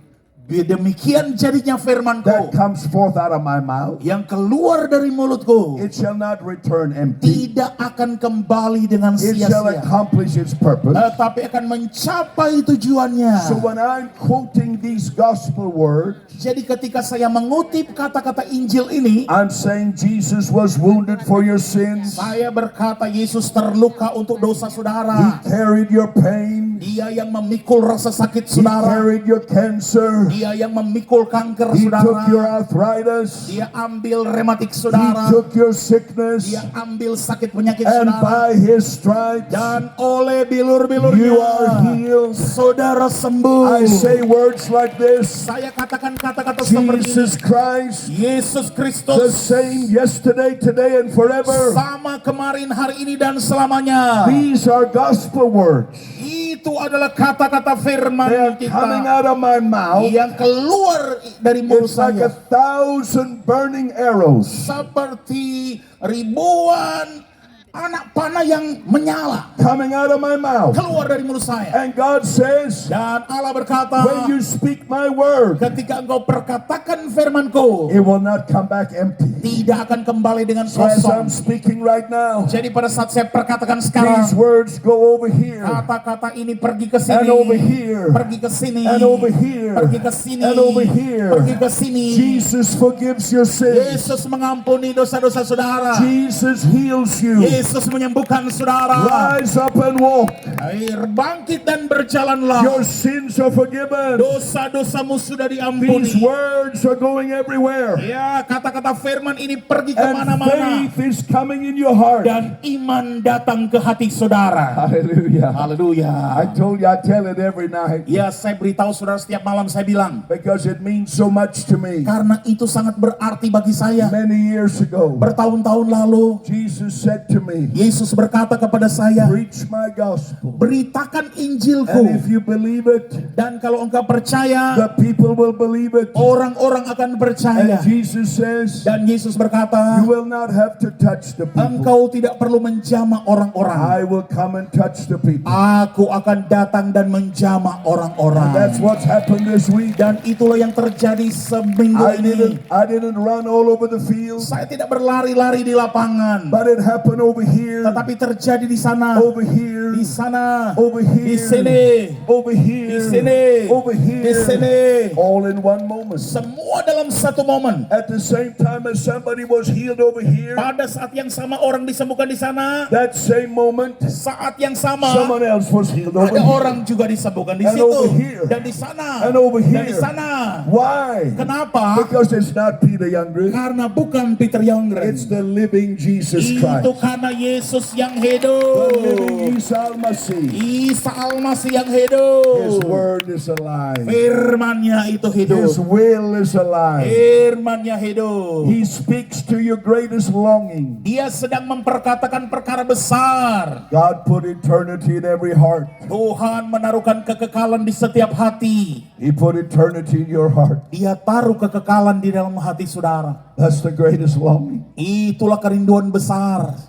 Speaker 2: Demikian jadinya firmanku
Speaker 1: that comes forth out of my mouth.
Speaker 2: yang keluar dari mulutku.
Speaker 1: It shall not return empty.
Speaker 2: Tidak akan kembali dengan
Speaker 1: It shall
Speaker 2: sia-sia,
Speaker 1: accomplish its purpose.
Speaker 2: tetapi akan mencapai tujuannya.
Speaker 1: So when I'm quoting these gospel words,
Speaker 2: Jadi ketika saya mengutip kata-kata Injil ini,
Speaker 1: I'm saying Jesus was wounded for your sins.
Speaker 2: saya berkata Yesus terluka untuk dosa
Speaker 1: He
Speaker 2: saudara.
Speaker 1: carried your pain.
Speaker 2: Dia yang memikul rasa sakit
Speaker 1: He
Speaker 2: saudara.
Speaker 1: carried your cancer.
Speaker 2: Dia yang memikul kanker
Speaker 1: He took your
Speaker 2: saudara.
Speaker 1: arthritis.
Speaker 2: Dia ambil rematik
Speaker 1: He
Speaker 2: saudara.
Speaker 1: took your sickness.
Speaker 2: Dia ambil sakit penyakit
Speaker 1: And
Speaker 2: saudara.
Speaker 1: by His stripes,
Speaker 2: Dan oleh bilur-bilurnya
Speaker 1: you are healed.
Speaker 2: saudara sembuh.
Speaker 1: I say words like this.
Speaker 2: Saya katakan kata-kata seperti ini.
Speaker 1: Jesus Christ,
Speaker 2: Yesus
Speaker 1: the
Speaker 2: Kristus
Speaker 1: same yesterday, today, and forever.
Speaker 2: sama kemarin, hari ini, dan selamanya.
Speaker 1: These are gospel words.
Speaker 2: Itu adalah kata-kata firman
Speaker 1: They are coming
Speaker 2: kita
Speaker 1: out of my mouth.
Speaker 2: yang keluar dari mulut
Speaker 1: It's like
Speaker 2: saya
Speaker 1: 1,000 burning arrows.
Speaker 2: seperti ribuan anak panah yang menyala
Speaker 1: Coming out of my mouth.
Speaker 2: keluar dari mulut saya.
Speaker 1: And God says,
Speaker 2: Dan Allah berkata,
Speaker 1: when you speak my word,
Speaker 2: ketika engkau perkatakan firmanku,
Speaker 1: it will not come back empty.
Speaker 2: tidak akan kembali dengan
Speaker 1: So as
Speaker 2: kosong.
Speaker 1: I'm speaking right now,
Speaker 2: Jadi pada saat saya perkatakan sekarang,
Speaker 1: these words go over here,
Speaker 2: kata-kata ini pergi ke
Speaker 1: and
Speaker 2: sini,
Speaker 1: over here,
Speaker 2: pergi ke sini,
Speaker 1: and over here,
Speaker 2: pergi ke sini,
Speaker 1: and over here.
Speaker 2: pergi ke sini.
Speaker 1: Jesus forgives your sins.
Speaker 2: Yesus mengampuni dosa-dosa saudara.
Speaker 1: Jesus heals you.
Speaker 2: Yesus menyembuhkan saudara.
Speaker 1: Rise up and walk.
Speaker 2: Air bangkit dan berjalanlah.
Speaker 1: Your sins are forgiven.
Speaker 2: Dosa-dosamu sudah
Speaker 1: These
Speaker 2: diampuni.
Speaker 1: words are going everywhere.
Speaker 2: Ya, kata-kata firman ini pergi
Speaker 1: And
Speaker 2: kemana-mana.
Speaker 1: faith is coming in your heart.
Speaker 2: Dan iman datang ke hati saudara.
Speaker 1: Hallelujah.
Speaker 2: Haleluya.
Speaker 1: I told you I tell it every night
Speaker 2: Ya, saya beritahu saudara setiap malam saya bilang.
Speaker 1: because it means so much to me.
Speaker 2: Karena itu sangat berarti bagi saya.
Speaker 1: Many years ago,
Speaker 2: Bertahun-tahun lalu,
Speaker 1: Jesus said to me,
Speaker 2: Yesus berkata kepada saya,
Speaker 1: preach my gospel.
Speaker 2: beritakan
Speaker 1: And
Speaker 2: Injilku.
Speaker 1: if you believe it,
Speaker 2: Dan kalau engkau percaya,
Speaker 1: the people will believe it.
Speaker 2: orang-orang akan percaya.
Speaker 1: And Jesus says,
Speaker 2: Dan Yesus berkata,
Speaker 1: you will not have to touch the people.
Speaker 2: engkau tidak perlu menjamah orang-orang.
Speaker 1: I will come and touch the people.
Speaker 2: Aku akan datang dan menjamah orang-orang.
Speaker 1: That's what's happened this week.
Speaker 2: Dan itulah yang terjadi seminggu ini.
Speaker 1: I didn't run all over the field,
Speaker 2: Saya tidak berlari-lari di lapangan,
Speaker 1: but it happened over here,
Speaker 2: tetapi terjadi di sana,
Speaker 1: over here,
Speaker 2: di sana,
Speaker 1: over
Speaker 2: di
Speaker 1: here,
Speaker 2: sini,
Speaker 1: over
Speaker 2: di
Speaker 1: here,
Speaker 2: sini,
Speaker 1: over
Speaker 2: di
Speaker 1: here,
Speaker 2: sini.
Speaker 1: all in one moment.
Speaker 2: Semua dalam satu momen.
Speaker 1: At the same time as somebody was healed over here,
Speaker 2: Pada saat yang sama orang disembuhkan di sana,
Speaker 1: that same moment,
Speaker 2: saat yang sama
Speaker 1: someone else was healed over
Speaker 2: ada
Speaker 1: here.
Speaker 2: orang juga disembuhkan di
Speaker 1: And
Speaker 2: situ,
Speaker 1: over here.
Speaker 2: dan di sana,
Speaker 1: And over
Speaker 2: dan di
Speaker 1: here.
Speaker 2: sana.
Speaker 1: Why?
Speaker 2: Kenapa?
Speaker 1: Because it's not Peter Youngren,
Speaker 2: Karena bukan Peter Youngren.
Speaker 1: it's the living Jesus
Speaker 2: Itu
Speaker 1: Christ.
Speaker 2: karena Yesus yang
Speaker 1: The
Speaker 2: hidup.
Speaker 1: living Isa al-Masih.
Speaker 2: Isa Al-Masih yang hidup.
Speaker 1: His word word is alive.
Speaker 2: Firman-Nya itu
Speaker 1: His
Speaker 2: hidup.
Speaker 1: will is alive.
Speaker 2: Firman-Nya hidup.
Speaker 1: He speaks to your greatest longing.
Speaker 2: Dia sedang memperkatakan perkara besar.
Speaker 1: God put eternity in every heart.
Speaker 2: Tuhan menaruhkan kekekalan di setiap hati.
Speaker 1: He put eternity in your heart.
Speaker 2: Dia taruh kekekalan di dalam hati saudara.
Speaker 1: That's the greatest longing.
Speaker 2: Itulah kerinduan besar.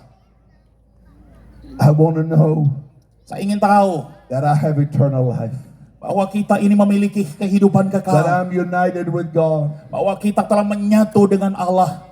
Speaker 1: I want to know
Speaker 2: Saya ingin tahu
Speaker 1: that I have eternal life.
Speaker 2: bahwa kita ini memiliki kehidupan
Speaker 1: That
Speaker 2: kekal.
Speaker 1: I'm united with God.
Speaker 2: Bahwa kita telah menyatu dengan Allah.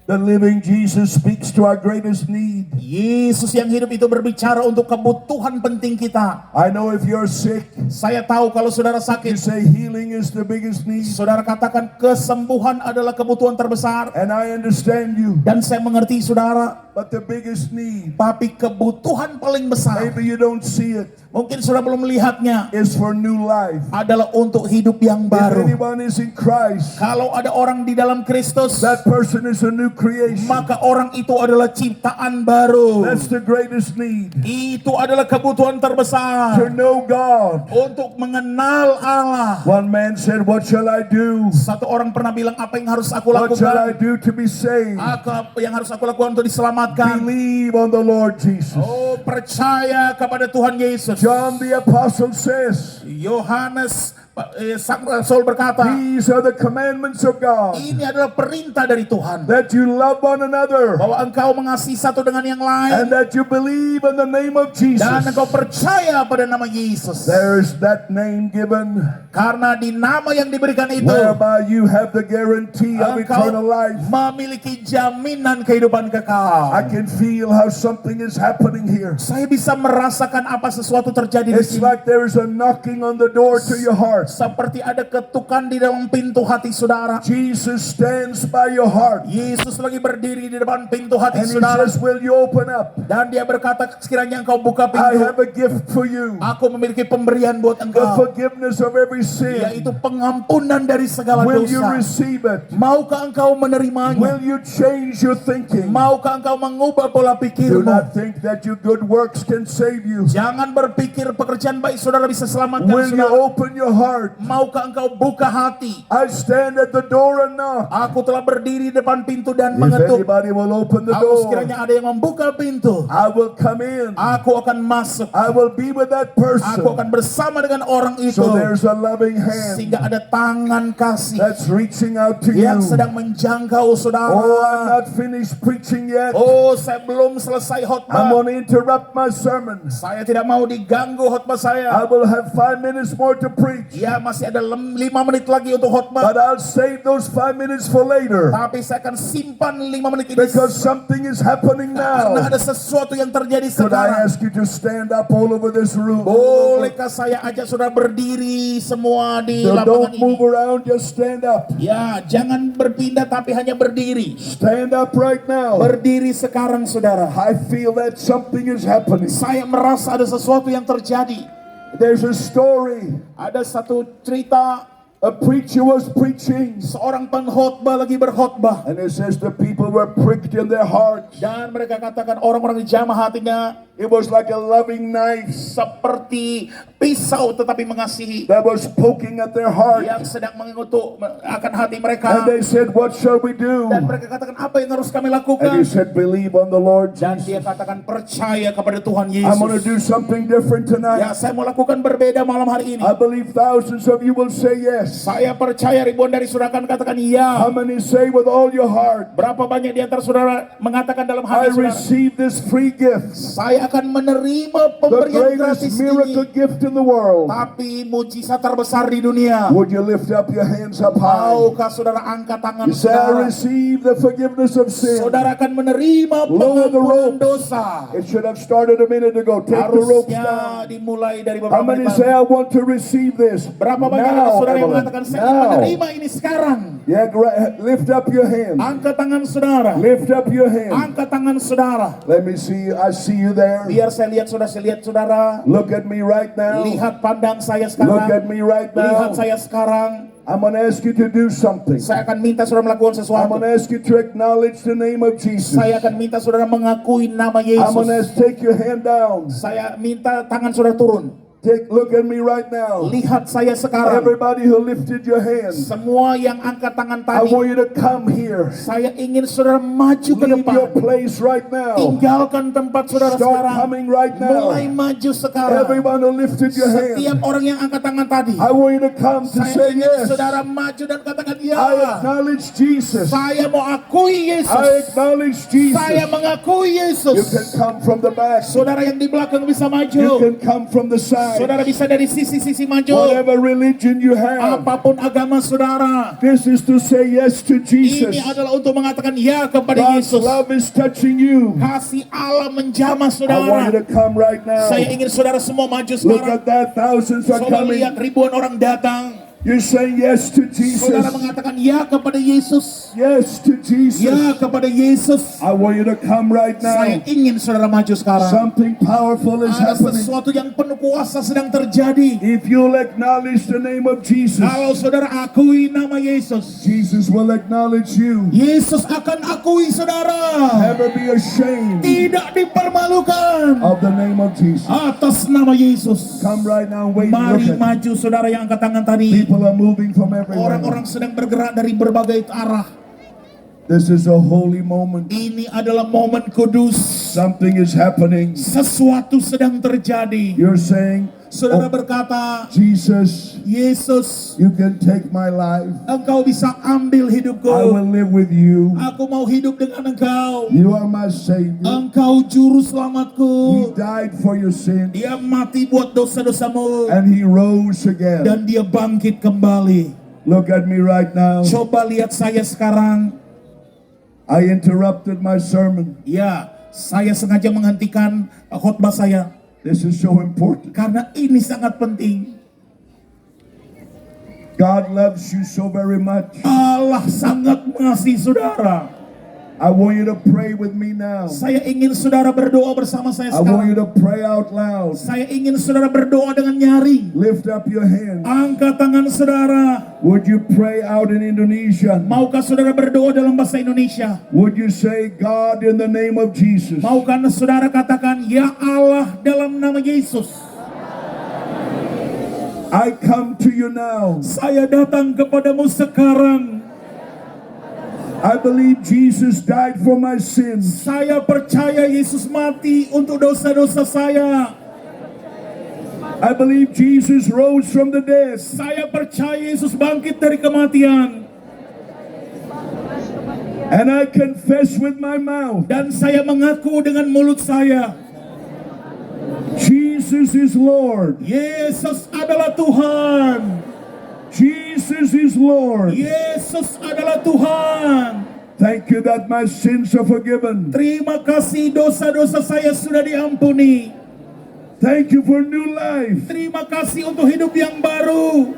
Speaker 1: The living Jesus speaks to our greatest need.
Speaker 2: Yesus yang hidup itu berbicara untuk kebutuhan penting kita.
Speaker 1: I know if you're sick,
Speaker 2: Saya tahu kalau saudara
Speaker 1: you
Speaker 2: sakit,
Speaker 1: say healing is the biggest need.
Speaker 2: saudara katakan kesembuhan adalah kebutuhan terbesar.
Speaker 1: And I understand you.
Speaker 2: Dan saya mengerti saudara,
Speaker 1: But the biggest need,
Speaker 2: tapi kebutuhan paling besar,
Speaker 1: maybe you don't see it,
Speaker 2: mungkin saudara belum melihatnya,
Speaker 1: is for new life.
Speaker 2: adalah untuk hidup yang
Speaker 1: If
Speaker 2: baru.
Speaker 1: anyone is in Christ,
Speaker 2: Kalau ada orang di dalam Kristus,
Speaker 1: that person is a new creation.
Speaker 2: maka orang itu adalah ciptaan baru.
Speaker 1: That's the greatest need.
Speaker 2: Itu adalah kebutuhan
Speaker 1: To
Speaker 2: terbesar
Speaker 1: know God.
Speaker 2: untuk mengenal Allah.
Speaker 1: One man said, what shall I do?
Speaker 2: Satu orang pernah bilang, apa yang harus aku
Speaker 1: What shall I
Speaker 2: lakukan?
Speaker 1: do to be saved?
Speaker 2: Apa yang harus aku lakukan untuk diselamatkan?
Speaker 1: Believe on the Lord Jesus.
Speaker 2: Oh, percaya kepada Tuhan Yesus.
Speaker 1: John the Apostle says,
Speaker 2: Yohanes sang rasul berkata,
Speaker 1: these are the commandments of God,
Speaker 2: ini adalah perintah dari Tuhan,
Speaker 1: that you love one another,
Speaker 2: bahwa engkau mengasihi satu dengan yang
Speaker 1: and
Speaker 2: lain,
Speaker 1: that you believe in the name of
Speaker 2: dan
Speaker 1: Jesus.
Speaker 2: engkau percaya pada nama Yesus.
Speaker 1: There's that name given,
Speaker 2: Karena di nama yang diberikan itu,
Speaker 1: whereby you have the guarantee of
Speaker 2: engkau
Speaker 1: eternal life.
Speaker 2: memiliki jaminan kehidupan kekal.
Speaker 1: I can feel how something is happening here.
Speaker 2: Saya bisa merasakan apa sesuatu terjadi di
Speaker 1: It's
Speaker 2: sini.
Speaker 1: like there is a knocking on the door to your heart.
Speaker 2: Seperti ada ketukan di dalam pintu hati saudara.
Speaker 1: Jesus stands by your heart,
Speaker 2: Yesus lagi berdiri di depan pintu hati
Speaker 1: and he
Speaker 2: saudara.
Speaker 1: says, will you open up?
Speaker 2: Dan dia berkata, sekiranya engkau buka
Speaker 1: I
Speaker 2: pintu,
Speaker 1: have a gift for you,
Speaker 2: aku memiliki pemberian buat
Speaker 1: the
Speaker 2: engkau,
Speaker 1: forgiveness of every sin.
Speaker 2: yaitu pengampunan dari segala
Speaker 1: Will you
Speaker 2: dosa.
Speaker 1: receive it?
Speaker 2: Maukah engkau menerimanya?
Speaker 1: Will you change your thinking?
Speaker 2: Maukah engkau mengubah pola
Speaker 1: Do
Speaker 2: pikirmu?
Speaker 1: not think that your good works can save you.
Speaker 2: Jangan berpikir pekerjaan baik saudara bisa selamatkan
Speaker 1: Will you
Speaker 2: saudara.
Speaker 1: open your heart?
Speaker 2: Maukah engkau buka hati?
Speaker 1: I stand at the door and knock.
Speaker 2: Aku telah berdiri di depan pintu dan
Speaker 1: If
Speaker 2: mengetuk.
Speaker 1: anybody will open the
Speaker 2: Kalau
Speaker 1: door,
Speaker 2: sekiranya ada yang membuka pintu,
Speaker 1: I will come in.
Speaker 2: aku akan masuk.
Speaker 1: I will be with that
Speaker 2: Aku
Speaker 1: person.
Speaker 2: akan bersama dengan orang itu.
Speaker 1: So there's a loving hand
Speaker 2: Sehingga ada tangan kasih
Speaker 1: that's reaching out to you.
Speaker 2: yang sedang menjangkau saudara.
Speaker 1: Oh, I'm not finished preaching yet.
Speaker 2: Oh, saya belum selesai
Speaker 1: I'm
Speaker 2: khotbah.
Speaker 1: going to interrupt my sermon.
Speaker 2: Saya tidak mau diganggu khotbah
Speaker 1: I
Speaker 2: saya.
Speaker 1: will have 5 minutes more to preach.
Speaker 2: Ya, masih ada 5 menit lagi untuk khotbah.
Speaker 1: But I'll save those 5 minutes for later.
Speaker 2: Tapi saya akan simpan 5 menit ini
Speaker 1: Because something is happening
Speaker 2: karena
Speaker 1: now.
Speaker 2: ada sesuatu yang terjadi
Speaker 1: Could I
Speaker 2: sekarang.
Speaker 1: ask you to stand up all over this room?
Speaker 2: Bolehkah saya ajak saudara berdiri semua di
Speaker 1: So
Speaker 2: lapangan
Speaker 1: don't move
Speaker 2: ini?
Speaker 1: around, just stand up.
Speaker 2: Ya, jangan berpindah tapi hanya berdiri.
Speaker 1: Stand up right now.
Speaker 2: Berdiri sekarang saudara.
Speaker 1: I feel that something is happening.
Speaker 2: Saya merasa ada sesuatu yang terjadi.
Speaker 1: There's a story.
Speaker 2: Ada satu cerita,
Speaker 1: A preacher was preaching,
Speaker 2: seorang pengkhotbah lagi berkhotbah.
Speaker 1: and it says the people were pricked in their hearts.
Speaker 2: Dan mereka katakan orang-orang dijamah hatinya
Speaker 1: It was like a loving knife
Speaker 2: seperti pisau tetapi mengasihi,
Speaker 1: that was poking at their heart.
Speaker 2: yang sedang mengutuk akan hati
Speaker 1: And
Speaker 2: mereka.
Speaker 1: they said, what shall we do?
Speaker 2: Dan mereka katakan, apa yang harus kami
Speaker 1: And he
Speaker 2: lakukan?
Speaker 1: said, believe on the Lord
Speaker 2: Dan
Speaker 1: Jesus.
Speaker 2: dia katakan, percaya kepada Tuhan
Speaker 1: I'm going to
Speaker 2: Yesus.
Speaker 1: do something different
Speaker 2: Ya,
Speaker 1: tonight.
Speaker 2: saya mau lakukan berbeda malam hari ini.
Speaker 1: I believe thousands of you will say yes.
Speaker 2: Saya percaya ribuan dari saudara akan katakan
Speaker 1: How
Speaker 2: ya.
Speaker 1: many say with all your heart,
Speaker 2: Berapa banyak di antara saudara mengatakan dalam
Speaker 1: I
Speaker 2: hati saudara,
Speaker 1: receive this free gift,
Speaker 2: saya akan menerima
Speaker 1: the
Speaker 2: pemberian gratis
Speaker 1: greatest miracle
Speaker 2: ini.
Speaker 1: gift in the world?
Speaker 2: Tapi mujizat terbesar di dunia.
Speaker 1: Would you lift up your hands up high?
Speaker 2: Maukah saudara angkat tangan
Speaker 1: You say, I
Speaker 2: saudara?
Speaker 1: receive the forgiveness of sin.
Speaker 2: Saudara akan menerima
Speaker 1: Lower the
Speaker 2: pengampunan
Speaker 1: rope.
Speaker 2: dosa.
Speaker 1: It should have started a minute ago. Take the ropes
Speaker 2: Harusnya
Speaker 1: down.
Speaker 2: dimulai dari
Speaker 1: How
Speaker 2: beberapa
Speaker 1: many
Speaker 2: menit
Speaker 1: say,
Speaker 2: lalu.
Speaker 1: I want to receive this?
Speaker 2: Berapa banyak ada
Speaker 1: Now,
Speaker 2: saudara yang
Speaker 1: Evelyn.
Speaker 2: mengatakan saya ingin
Speaker 1: Now.
Speaker 2: menerima ini sekarang?
Speaker 1: Yeah, lift up your hand.
Speaker 2: Angkat tangan saudara.
Speaker 1: Lift up your hand.
Speaker 2: Angkat tangan saudara.
Speaker 1: Let me see you. I see you there.
Speaker 2: Biar saya lihat saudara.
Speaker 1: Look at me right now.
Speaker 2: Lihat pandang saya
Speaker 1: Look at
Speaker 2: sekarang.
Speaker 1: me right
Speaker 2: Lihat
Speaker 1: now.
Speaker 2: saya sekarang.
Speaker 1: I'm going to ask you to do something.
Speaker 2: Saya akan minta saudara melakukan
Speaker 1: I'm
Speaker 2: sesuatu.
Speaker 1: going to ask you to acknowledge the name of Jesus.
Speaker 2: Saya akan minta saudara mengakui nama
Speaker 1: I'm going to
Speaker 2: Yesus.
Speaker 1: take your hand down.
Speaker 2: Saya minta tangan saudara turun.
Speaker 1: Look at me right now.
Speaker 2: Lihat saya sekarang.
Speaker 1: Everybody who lifted your hand,
Speaker 2: Semua yang angkat tangan
Speaker 1: I
Speaker 2: tadi,
Speaker 1: want you to come here.
Speaker 2: saya ingin saudara maju ke
Speaker 1: Leave your
Speaker 2: depan.
Speaker 1: place right now.
Speaker 2: Tinggalkan tempat saudara
Speaker 1: Start
Speaker 2: sekarang.
Speaker 1: coming right now.
Speaker 2: Mulai maju sekarang.
Speaker 1: Everyone who lifted your
Speaker 2: Setiap
Speaker 1: hand,
Speaker 2: orang yang angkat tangan tadi,
Speaker 1: I want you to come to
Speaker 2: saya
Speaker 1: say
Speaker 2: ingin
Speaker 1: yes.
Speaker 2: saudara maju dan katakan ya.
Speaker 1: I acknowledge Jesus.
Speaker 2: Saya mau akui Yesus.
Speaker 1: I acknowledge
Speaker 2: Saya
Speaker 1: Jesus.
Speaker 2: mengakui
Speaker 1: You
Speaker 2: Yesus.
Speaker 1: can come from the back.
Speaker 2: Saudara yang di belakang bisa
Speaker 1: You
Speaker 2: maju.
Speaker 1: can come from the side.
Speaker 2: Saudara bisa dari sisi-sisi maju.
Speaker 1: Whatever religion you have,
Speaker 2: Apapun agama saudara,
Speaker 1: this is to say yes to Jesus.
Speaker 2: ini adalah untuk mengatakan ya kepada
Speaker 1: God's
Speaker 2: Yesus.
Speaker 1: love is touching you.
Speaker 2: Kasih Allah menjamah
Speaker 1: I want you
Speaker 2: saudara.
Speaker 1: to come right now.
Speaker 2: Saya ingin saudara semua maju
Speaker 1: Look
Speaker 2: sekarang.
Speaker 1: at that. Thousands are
Speaker 2: Saudara
Speaker 1: coming.
Speaker 2: lihat ribuan orang datang.
Speaker 1: You're saying yes to Jesus.
Speaker 2: Saudara mengatakan ya kepada Yesus.
Speaker 1: Yes to Jesus.
Speaker 2: Ya kepada Yesus.
Speaker 1: I want you to come right
Speaker 2: Saya
Speaker 1: now.
Speaker 2: ingin saudara maju sekarang.
Speaker 1: Something powerful is
Speaker 2: Ada
Speaker 1: happening.
Speaker 2: sesuatu yang penuh kuasa sedang terjadi.
Speaker 1: If you'll acknowledge the name of Jesus,
Speaker 2: Kalau saudara akui nama Yesus,
Speaker 1: Jesus will acknowledge you.
Speaker 2: Yesus akan akui saudara.
Speaker 1: Never be ashamed
Speaker 2: Tidak dipermalukan
Speaker 1: of the name of Jesus.
Speaker 2: atas nama Yesus.
Speaker 1: Come right now, wait,
Speaker 2: Mari
Speaker 1: look at.
Speaker 2: maju saudara yang angkat tangan tadi.
Speaker 1: People are moving from everywhere.
Speaker 2: Orang-orang sedang bergerak dari berbagai arah.
Speaker 1: This is a holy moment.
Speaker 2: Ini adalah momen kudus.
Speaker 1: Something is happening.
Speaker 2: Sesuatu sedang terjadi.
Speaker 1: You're saying,
Speaker 2: Saudara
Speaker 1: "Oh,
Speaker 2: berkata,
Speaker 1: Jesus,
Speaker 2: Yesus,
Speaker 1: you can take my life.
Speaker 2: Engkau bisa ambil
Speaker 1: I
Speaker 2: hidupku.
Speaker 1: will live with you.
Speaker 2: Aku mau hidup dengan Engkau.
Speaker 1: You are my Savior.
Speaker 2: Engkau juru
Speaker 1: He
Speaker 2: selamatku.
Speaker 1: died for your sins,
Speaker 2: Dia mati buat dosa-dosamu.
Speaker 1: and He rose again.
Speaker 2: Dan dia bangkit kembali.
Speaker 1: Look at me right now.
Speaker 2: Coba lihat saya sekarang.
Speaker 1: I interrupted my sermon.
Speaker 2: Ya, saya sengaja menghentikan khotbah saya.
Speaker 1: This is so important.
Speaker 2: Karena ini sangat penting.
Speaker 1: God loves you so very much.
Speaker 2: Allah sangat mengasihi saudara.
Speaker 1: I want you to pray with me now.
Speaker 2: Saya ingin saudara berdoa bersama saya
Speaker 1: I want you
Speaker 2: sekarang.
Speaker 1: to pray out loud.
Speaker 2: Saya ingin saudara berdoa dengan nyaring.
Speaker 1: Lift up your hand.
Speaker 2: Angkat tangan saudara.
Speaker 1: Would you pray out in Indonesian?
Speaker 2: Maukah saudara berdoa dalam bahasa Indonesia?
Speaker 1: Would you say, God, in the name of Jesus?
Speaker 2: Maukah saudara katakan, Ya Allah dalam nama Yesus.
Speaker 1: I come to you now.
Speaker 2: Saya datang kepadamu sekarang.
Speaker 1: I believe Jesus died for my sins.
Speaker 2: Saya percaya Yesus mati untuk dosa-dosa saya.
Speaker 1: I believe Jesus rose from the dead.
Speaker 2: Saya percaya Yesus bangkit dari kematian.
Speaker 1: And I confess with my mouth,
Speaker 2: Dan saya mengaku dengan mulut saya,
Speaker 1: Jesus is Lord.
Speaker 2: Yesus adalah Tuhan.
Speaker 1: Jesus is Lord.
Speaker 2: Yesus adalah Tuhan.
Speaker 1: Thank you that my sins are forgiven.
Speaker 2: Terima kasih dosa-dosa saya sudah diampuni.
Speaker 1: Thank you for new life.
Speaker 2: Terima kasih untuk hidup yang baru.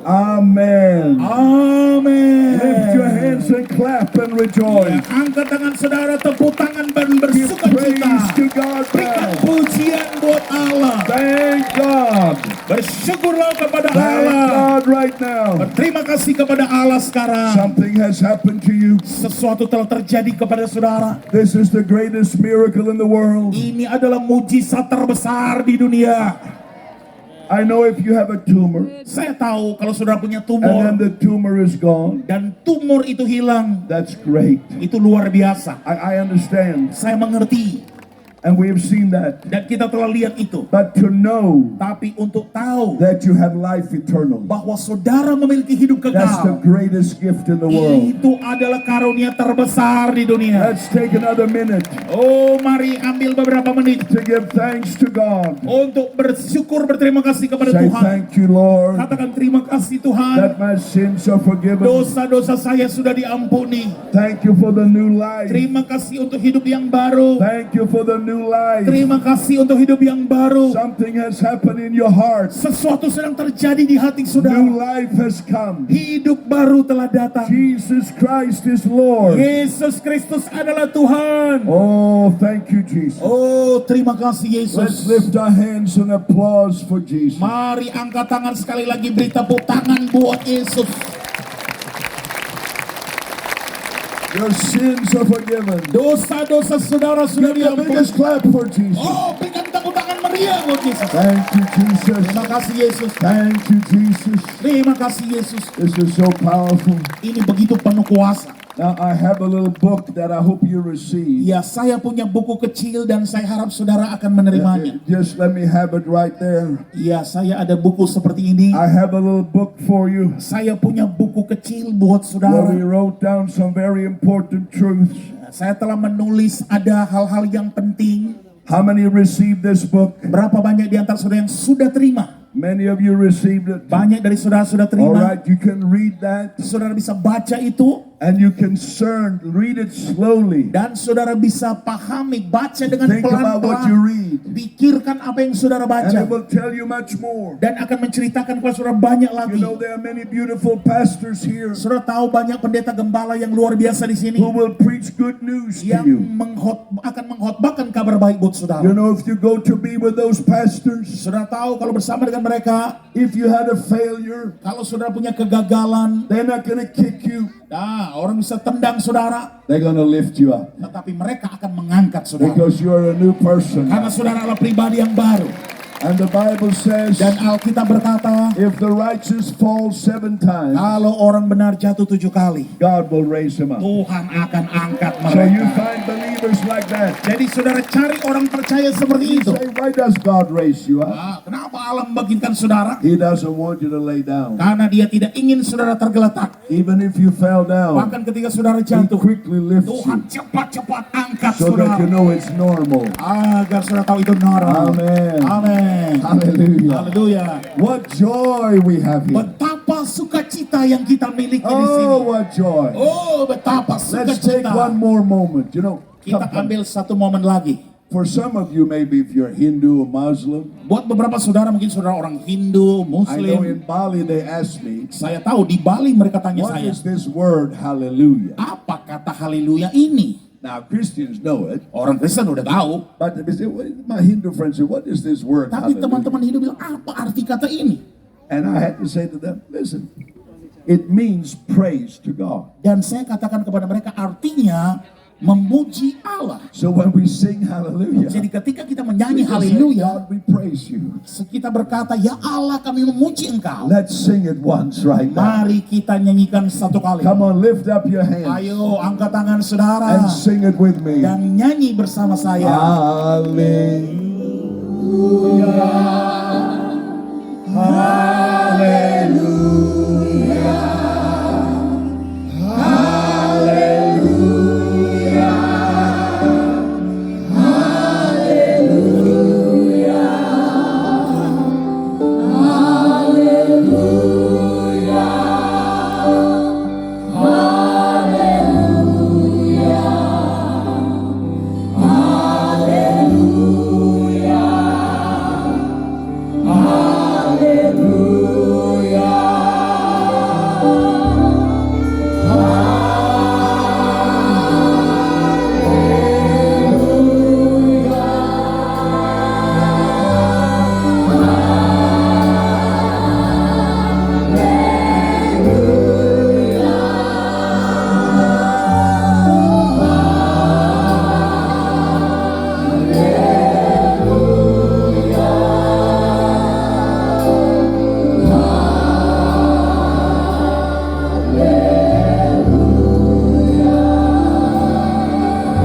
Speaker 1: Amen.
Speaker 2: Amin.
Speaker 1: Lift your hands and clap and rejoice.
Speaker 2: Angkat tangan saudara, tepuk tangan dan
Speaker 1: Give
Speaker 2: bersuka
Speaker 1: praise
Speaker 2: cita.
Speaker 1: to God
Speaker 2: Berikan
Speaker 1: now.
Speaker 2: pujian buat Allah.
Speaker 1: Thank God.
Speaker 2: Bersyukurlah kepada
Speaker 1: Thank
Speaker 2: Allah.
Speaker 1: God right now.
Speaker 2: Berterima kasih kepada Allah sekarang.
Speaker 1: Something has happened to you.
Speaker 2: Sesuatu telah terjadi kepada saudara.
Speaker 1: This is the greatest miracle in the world.
Speaker 2: Ini adalah mujizat terbesar di dunia.
Speaker 1: I know if you have a tumor
Speaker 2: Saya tahu kalau saudara punya
Speaker 1: and then
Speaker 2: tumor
Speaker 1: the tumor is gone,
Speaker 2: dan tumor itu hilang,
Speaker 1: that's great.
Speaker 2: itu luar biasa.
Speaker 1: I understand.
Speaker 2: Saya mengerti
Speaker 1: And we have seen that.
Speaker 2: dan kita telah lihat itu.
Speaker 1: But to know
Speaker 2: Tapi untuk tahu
Speaker 1: that you have life eternal,
Speaker 2: bahwa saudara memiliki hidup
Speaker 1: that's the
Speaker 2: kekal,
Speaker 1: greatest gift in the world.
Speaker 2: itu adalah karunia terbesar di dunia.
Speaker 1: Let's take another minute
Speaker 2: Oh, mari ambil beberapa menit
Speaker 1: to give thanks to God.
Speaker 2: untuk bersyukur, berterima kasih kepada
Speaker 1: Say
Speaker 2: Tuhan.
Speaker 1: thank you, Lord,
Speaker 2: Katakan terima kasih Tuhan.
Speaker 1: that my sins are forgiven.
Speaker 2: Dosa-dosa saya sudah diampuni.
Speaker 1: Thank you for the new life.
Speaker 2: Terima kasih untuk hidup yang baru.
Speaker 1: Thank you for the new life.
Speaker 2: Terima kasih untuk hidup yang baru.
Speaker 1: Something has happened in your heart.
Speaker 2: Sesuatu sedang terjadi di hati
Speaker 1: New
Speaker 2: saudara.
Speaker 1: life has come.
Speaker 2: Hidup baru telah datang.
Speaker 1: Jesus Christ is Lord.
Speaker 2: Yesus Kristus adalah Tuhan.
Speaker 1: Oh, thank you, Jesus.
Speaker 2: Oh, terima kasih
Speaker 1: Let's
Speaker 2: Yesus.
Speaker 1: lift our hands in applause for Jesus.
Speaker 2: Mari angkat tangan sekali lagi, beri tepuk tangan buat Yesus.
Speaker 1: Your sins are forgiven.
Speaker 2: Dosa-dosa saudara sudah
Speaker 1: Give the
Speaker 2: diampuni.
Speaker 1: biggest clap for Jesus.
Speaker 2: Oh, berikan tepuk tangan tangan meriah buat Yesus.
Speaker 1: Thank you, Jesus.
Speaker 2: Terima kasih Yesus.
Speaker 1: Thank you, Jesus.
Speaker 2: Terima kasih Yesus.
Speaker 1: This is so powerful.
Speaker 2: Ini begitu penuh kuasa.
Speaker 1: Now, I have a little book that I hope you receive.
Speaker 2: Ya, saya punya buku kecil dan saya harap saudara akan menerimanya.
Speaker 1: Just let me have it right there.
Speaker 2: Ya, saya ada buku seperti ini.
Speaker 1: I have a little book for you
Speaker 2: Saya punya buku kecil buat
Speaker 1: where we
Speaker 2: saudara.
Speaker 1: wrote down some very important truths.
Speaker 2: Saya telah menulis ada hal-hal yang penting.
Speaker 1: How many received this book?
Speaker 2: Berapa banyak di antara saudara yang sudah terima?
Speaker 1: Many of you received it.
Speaker 2: Banyak dari saudara sudah
Speaker 1: All
Speaker 2: terima.
Speaker 1: right, you can read that
Speaker 2: Saudara bisa baca itu
Speaker 1: and you can read it slowly.
Speaker 2: dan saudara bisa pahami, baca dengan
Speaker 1: Think about what you
Speaker 2: pelan-pelan.
Speaker 1: read,
Speaker 2: Pikirkan apa yang saudara
Speaker 1: and
Speaker 2: baca
Speaker 1: it will tell you much more.
Speaker 2: dan akan menceritakan kepada saudara banyak
Speaker 1: You
Speaker 2: lagi.
Speaker 1: know, there are many beautiful pastors here
Speaker 2: Saudara tahu banyak pendeta gembala yang luar biasa di sini
Speaker 1: who will preach good news to
Speaker 2: yang
Speaker 1: you.
Speaker 2: akan menghotbahkan kabar baik buat saudara.
Speaker 1: You know, if you go to be with those pastors,
Speaker 2: Saudara tahu kalau bersama dengan mereka,
Speaker 1: if you had a failure,
Speaker 2: kalau saudara punya kegagalan,
Speaker 1: they're not going to kick you.
Speaker 2: nah orang bisa tendang saudara,
Speaker 1: They're going to lift you up
Speaker 2: tetapi mereka akan mengangkat saudara.
Speaker 1: because you're a new person.
Speaker 2: Karena saudara adalah pribadi yang baru.
Speaker 1: And the Bible says,
Speaker 2: Dan Alkitab berkata,
Speaker 1: if the righteous fall 7 times,
Speaker 2: kalau orang benar jatuh 7 kali,
Speaker 1: God will raise him up.
Speaker 2: Tuhan akan angkat
Speaker 1: So you
Speaker 2: mereka.
Speaker 1: find believers like that.
Speaker 2: Jadi saudara cari orang percaya seperti
Speaker 1: You
Speaker 2: itu.
Speaker 1: say, why does God raise you up?
Speaker 2: Nah, kenapa Allah membangkitkan saudara?
Speaker 1: He doesn't want you to lay down.
Speaker 2: Karena dia tidak ingin saudara tergeletak.
Speaker 1: Even if you fell down,
Speaker 2: Bahkan ketika saudara
Speaker 1: He
Speaker 2: jatuh,
Speaker 1: quickly lifts
Speaker 2: Tuhan
Speaker 1: you
Speaker 2: cepat-cepat angkat
Speaker 1: so that
Speaker 2: saudara.
Speaker 1: you know it's normal.
Speaker 2: Agar saudara tahu itu normal.
Speaker 1: Amen.
Speaker 2: Amin.
Speaker 1: Hallelujah.
Speaker 2: Haleluya.
Speaker 1: What joy we have here.
Speaker 2: Betapa sukacita yang kita miliki di sini.
Speaker 1: Oh, what joy.
Speaker 2: Oh, betapa
Speaker 1: Let's take one
Speaker 2: sukacita.
Speaker 1: more moment. You know,
Speaker 2: Kita ambil satu momen lagi.
Speaker 1: for some of you, maybe if you're Hindu or Muslim,
Speaker 2: Buat beberapa saudara, mungkin saudara orang Hindu,
Speaker 1: I know
Speaker 2: Muslim.
Speaker 1: in Bali they asked me,
Speaker 2: Saya tahu di Bali mereka tanya
Speaker 1: what
Speaker 2: saya,
Speaker 1: is this word hallelujah?
Speaker 2: apa kata haleluya ini?
Speaker 1: Now, Christians know it,
Speaker 2: Orang Kristen udah tahu.
Speaker 1: but they say, my Hindu friends say, what is this word
Speaker 2: Tapi
Speaker 1: hallelujah?
Speaker 2: teman-teman Hindu bilang, apa arti kata ini?
Speaker 1: And I had to say to them, listen, it means praise to God.
Speaker 2: Dan saya katakan kepada mereka, artinya memuji Allah.
Speaker 1: So when we sing hallelujah,
Speaker 2: Jadi ketika kita
Speaker 1: we
Speaker 2: menyanyi
Speaker 1: just say,
Speaker 2: haleluya,
Speaker 1: God, we praise you.
Speaker 2: kita berkata, ya Allah kami memuji Engkau.
Speaker 1: Let's sing it once right now.
Speaker 2: Mari kita nyanyikan satu kali.
Speaker 1: Come on, lift up your hands
Speaker 2: Ayo angkat tangan saudara
Speaker 1: and sing it with me.
Speaker 2: dan nyanyi bersama saya.
Speaker 1: Hallelujah.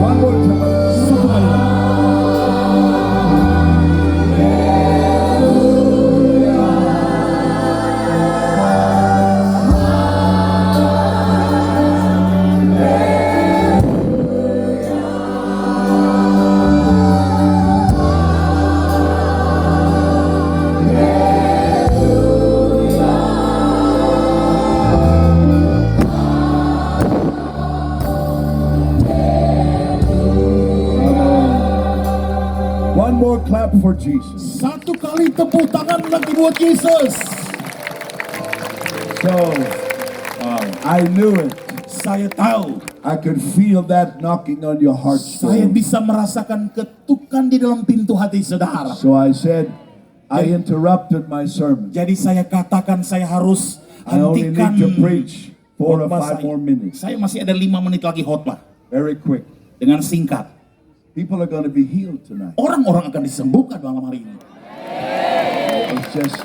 Speaker 1: One more time.
Speaker 2: Satu kali lagi.
Speaker 1: One more clap for Jesus.
Speaker 2: Satu kali tepuk tangan lagi buat Yesus.
Speaker 1: So, I knew it.
Speaker 2: Saya tahu,
Speaker 1: I could feel that knocking on your heart.
Speaker 2: saya bisa merasakan ketukan di dalam pintu hati saudara.
Speaker 1: So I said, I interrupted my sermon.
Speaker 2: Jadi saya katakan saya harus
Speaker 1: I only
Speaker 2: hentikan
Speaker 1: need to preach 4 or
Speaker 2: khotbah
Speaker 1: 5 more minutes.
Speaker 2: Saya masih ada 5 menit lagi khotbah
Speaker 1: Very quick.
Speaker 2: dengan singkat.
Speaker 1: People are going to be healed tonight.
Speaker 2: Orang-orang akan disembuhkan malam hari ini.
Speaker 1: It's just,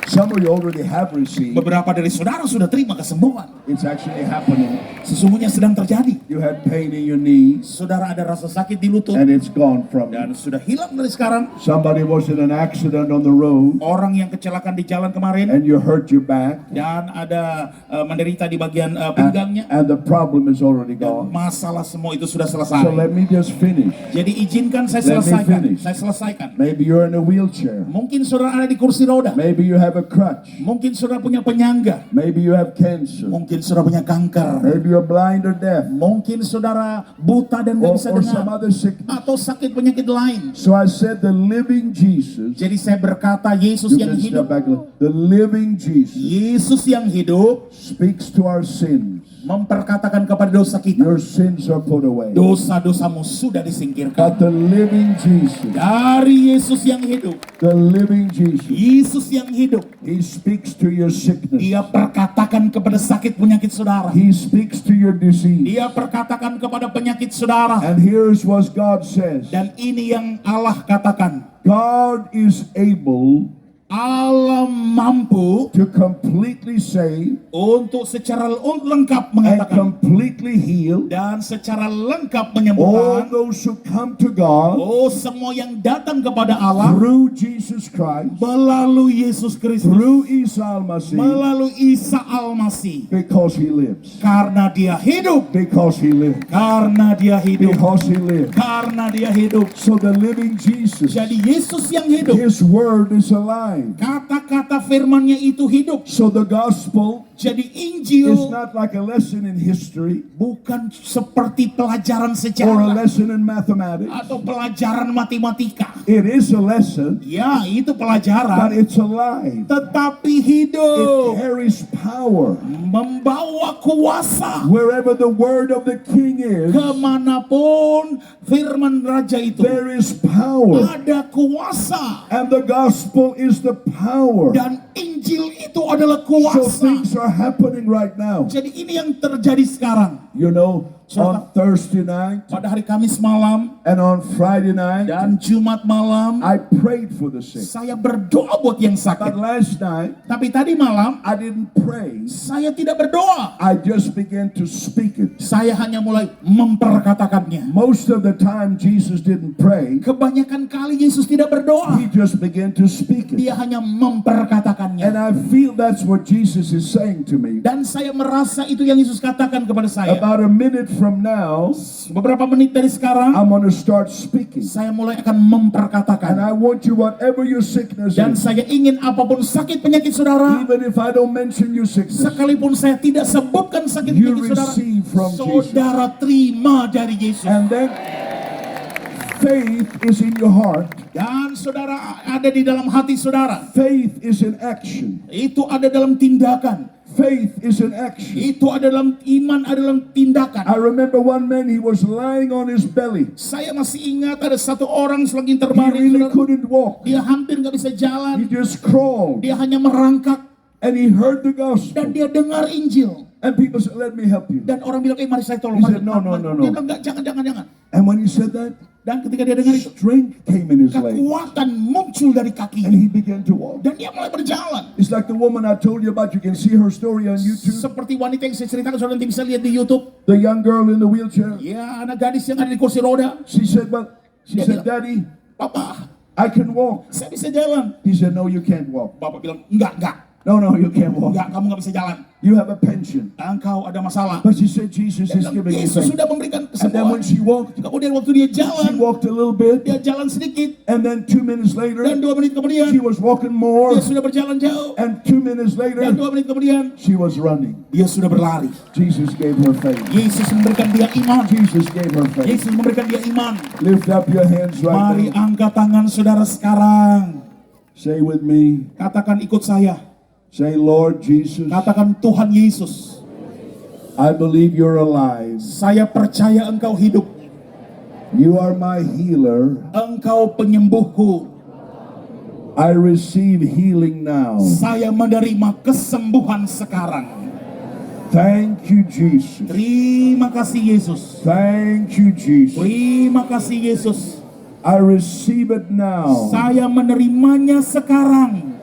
Speaker 1: some of you already have received.
Speaker 2: Beberapa dari saudara sudah terima kesembuhan.
Speaker 1: It's actually happening.
Speaker 2: Sesungguhnya sedang terjadi.
Speaker 1: You had pain in your knees,
Speaker 2: Saudara ada rasa sakit di lutut
Speaker 1: and it's gone from you.
Speaker 2: dan sudah hilang dari sekarang.
Speaker 1: Somebody was in an accident on the road,
Speaker 2: Orang yang kecelakaan di jalan kemarin
Speaker 1: and you hurt your back,
Speaker 2: dan ada menderita di bagian pinggangnya.
Speaker 1: and the problem is already gone.
Speaker 2: Masalah semua itu sudah
Speaker 1: So
Speaker 2: selesai.
Speaker 1: let me just finish.
Speaker 2: Jadi izinkan saya
Speaker 1: Let me
Speaker 2: selesaikan.
Speaker 1: finish.
Speaker 2: Saya selesaikan.
Speaker 1: Maybe you're in a wheelchair.
Speaker 2: Mungkin saudara ada di kursi roda.
Speaker 1: Maybe you have a crutch.
Speaker 2: Mungkin saudara punya penyangga.
Speaker 1: Maybe you have cancer.
Speaker 2: Mungkin saudara punya kanker.
Speaker 1: Maybe you're blind or deaf,
Speaker 2: Mungkin saudara buta dan nggak bisa
Speaker 1: or some
Speaker 2: dengar.
Speaker 1: other sickness.
Speaker 2: Atau sakit penyakit lain.
Speaker 1: So I said the living Jesus.
Speaker 2: Jadi saya berkata Yesus
Speaker 1: You
Speaker 2: yang
Speaker 1: can step
Speaker 2: hidup.
Speaker 1: back a little. The living Jesus
Speaker 2: Yesus yang hidup
Speaker 1: speaks to our sins.
Speaker 2: memperkatakan kepada dosa kita.
Speaker 1: Your sins are put away.
Speaker 2: Dosa-dosamu sudah disingkirkan.
Speaker 1: But the living Jesus,
Speaker 2: Dari Yesus yang hidup.
Speaker 1: the living Jesus,
Speaker 2: Yesus yang hidup.
Speaker 1: He speaks to your sickness.
Speaker 2: Dia perkatakan kepada sakit penyakit saudara.
Speaker 1: He speaks to your disease.
Speaker 2: Dia perkatakan kepada penyakit saudara.
Speaker 1: And here's what God says.
Speaker 2: Dan ini yang Allah katakan.
Speaker 1: God is able
Speaker 2: Allah mampu
Speaker 1: to completely save
Speaker 2: untuk secara lengkap
Speaker 1: and
Speaker 2: mengatakan
Speaker 1: completely heal
Speaker 2: dan secara lengkap
Speaker 1: all
Speaker 2: menyembuhkan
Speaker 1: those who come to God
Speaker 2: semua yang datang kepada Allah
Speaker 1: through Jesus Christ,
Speaker 2: melalui Yesus Kristus,
Speaker 1: through Isa al-Masih,
Speaker 2: melalui Isa Al-Masih,
Speaker 1: because He lives.
Speaker 2: karena Dia hidup,
Speaker 1: Because He lives.
Speaker 2: karena Dia hidup,
Speaker 1: Because He lives.
Speaker 2: karena Dia hidup.
Speaker 1: So the living Jesus,
Speaker 2: Jadi Yesus yang hidup,
Speaker 1: His word is alive.
Speaker 2: kata-kata firman-Nya itu hidup.
Speaker 1: So the gospel
Speaker 2: Jadi
Speaker 1: is
Speaker 2: Injil
Speaker 1: not like a lesson in history
Speaker 2: bukan seperti pelajaran
Speaker 1: or a
Speaker 2: sejarah
Speaker 1: lesson in mathematics.
Speaker 2: atau pelajaran matematika.
Speaker 1: It is a lesson,
Speaker 2: Ya, itu
Speaker 1: but
Speaker 2: pelajaran,
Speaker 1: it's alive.
Speaker 2: tetapi
Speaker 1: It
Speaker 2: hidup,
Speaker 1: carries power.
Speaker 2: membawa kuasa
Speaker 1: Wherever the word of the king is,
Speaker 2: kemanapun firman raja itu.
Speaker 1: there is power.
Speaker 2: Ada kuasa
Speaker 1: And the gospel is the power.
Speaker 2: dan Injil itu adalah
Speaker 1: So
Speaker 2: kuasa.
Speaker 1: things are happening right now.
Speaker 2: Jadi ini yang terjadi sekarang.
Speaker 1: You know, on Thursday night
Speaker 2: Pada hari Kamis malam
Speaker 1: and on Friday night,
Speaker 2: dan Jumat malam,
Speaker 1: I prayed for the sick.
Speaker 2: saya berdoa buat yang
Speaker 1: But
Speaker 2: sakit.
Speaker 1: last night,
Speaker 2: Tapi tadi malam,
Speaker 1: I didn't pray.
Speaker 2: saya tidak berdoa.
Speaker 1: I just began to speak it.
Speaker 2: Saya hanya mulai memperkatakannya.
Speaker 1: Most of the time, Jesus didn't pray.
Speaker 2: Kebanyakan kali Yesus tidak berdoa.
Speaker 1: He just began to speak it.
Speaker 2: Dia hanya memperkatakannya.
Speaker 1: And I feel that's what Jesus is saying to me.
Speaker 2: Dan saya merasa itu yang Yesus katakan kepada saya.
Speaker 1: About a minute from now,
Speaker 2: Beberapa menit dari sekarang,
Speaker 1: I'm going to start speaking.
Speaker 2: saya mulai akan
Speaker 1: And
Speaker 2: memperkatakan.
Speaker 1: I want you, whatever your sickness
Speaker 2: Dan
Speaker 1: is,
Speaker 2: saya ingin apapun sakit penyakit saudara,
Speaker 1: even if I don't mention your sickness,
Speaker 2: sekalipun saya tidak sebutkan sakit
Speaker 1: you
Speaker 2: penyakit saudara,
Speaker 1: receive from Jesus.
Speaker 2: saudara terima dari Yesus.
Speaker 1: And then faith is in your heart.
Speaker 2: Dan saudara ada di dalam hati saudara.
Speaker 1: Faith is in action.
Speaker 2: Itu ada dalam tindakan.
Speaker 1: Faith is in action.
Speaker 2: Itu ada dalam iman, ada dalam tindakan.
Speaker 1: I remember one man, he was lying on his belly.
Speaker 2: Saya masih ingat ada satu orang selagi
Speaker 1: He
Speaker 2: terbaring,
Speaker 1: really
Speaker 2: saudara.
Speaker 1: couldn't walk.
Speaker 2: Dia hampir nggak bisa
Speaker 1: He
Speaker 2: jalan.
Speaker 1: just crawled.
Speaker 2: Dia hanya merangkak
Speaker 1: And he heard the
Speaker 2: dan
Speaker 1: gospel.
Speaker 2: dia dengar Injil.
Speaker 1: And people said, let me help you.
Speaker 2: Dan orang bilang, mari saya tolong.
Speaker 1: He
Speaker 2: Mari,
Speaker 1: said, no, no, no, no.
Speaker 2: Dia bilang, enggak, jangan.
Speaker 1: And when he said that,
Speaker 2: Dan ketika dia dengar itu,
Speaker 1: strength came in his leg.
Speaker 2: kekuatan muncul dari
Speaker 1: And
Speaker 2: kakinya.
Speaker 1: he began to walk.
Speaker 2: Dan dia mulai berjalan.
Speaker 1: It's like the woman I told you about. You can see her story on YouTube.
Speaker 2: Seperti wanita yang saya ceritakan, saudara nanti bisa lihat di YouTube.
Speaker 1: The young girl in the wheelchair.
Speaker 2: Ya, anak gadis yang ada di kursi roda.
Speaker 1: She said, Daddy,
Speaker 2: Papa,
Speaker 1: I can walk.
Speaker 2: saya bisa jalan.
Speaker 1: He said, no, you can't walk.
Speaker 2: Bapak bilang, enggak.
Speaker 1: No, you can't walk.
Speaker 2: Enggak, kamu nggak bisa jalan.
Speaker 1: You have a pension.
Speaker 2: Engkau ada masalah.
Speaker 1: But she said, Jesus is
Speaker 2: Dan
Speaker 1: giving you
Speaker 2: Yesus
Speaker 1: faith.
Speaker 2: sudah memberikan
Speaker 1: And then when
Speaker 2: kesembuhan.
Speaker 1: she walked,
Speaker 2: Kemudian waktu dia
Speaker 1: she
Speaker 2: jalan,
Speaker 1: walked a little bit.
Speaker 2: dia jalan sedikit.
Speaker 1: And then 2 minutes later,
Speaker 2: Dan 2 menit kemudian,
Speaker 1: she was walking more.
Speaker 2: dia sudah berjalan jauh.
Speaker 1: And 2 minutes later,
Speaker 2: Dan 2 menit kemudian,
Speaker 1: she was running.
Speaker 2: dia sudah berlari.
Speaker 1: Jesus gave her faith.
Speaker 2: Yesus memberikan dia iman.
Speaker 1: Jesus gave her faith.
Speaker 2: Yesus memberikan dia iman.
Speaker 1: Lift up your hands right
Speaker 2: Mari
Speaker 1: now.
Speaker 2: angkat tangan saudara sekarang.
Speaker 1: Say with me.
Speaker 2: Katakan ikut saya.
Speaker 1: Say, Lord Jesus,
Speaker 2: Katakan Tuhan Yesus.
Speaker 1: I believe you're alive.
Speaker 2: Saya percaya engkau hidup.
Speaker 1: You are my healer.
Speaker 2: Engkau penyembuhku.
Speaker 1: I receive healing now.
Speaker 2: Saya menerima kesembuhan sekarang.
Speaker 1: Thank you, Jesus.
Speaker 2: Terima kasih Yesus.
Speaker 1: Thank you, Jesus.
Speaker 2: Terima kasih Yesus.
Speaker 1: I receive it now.
Speaker 2: Saya menerimanya sekarang.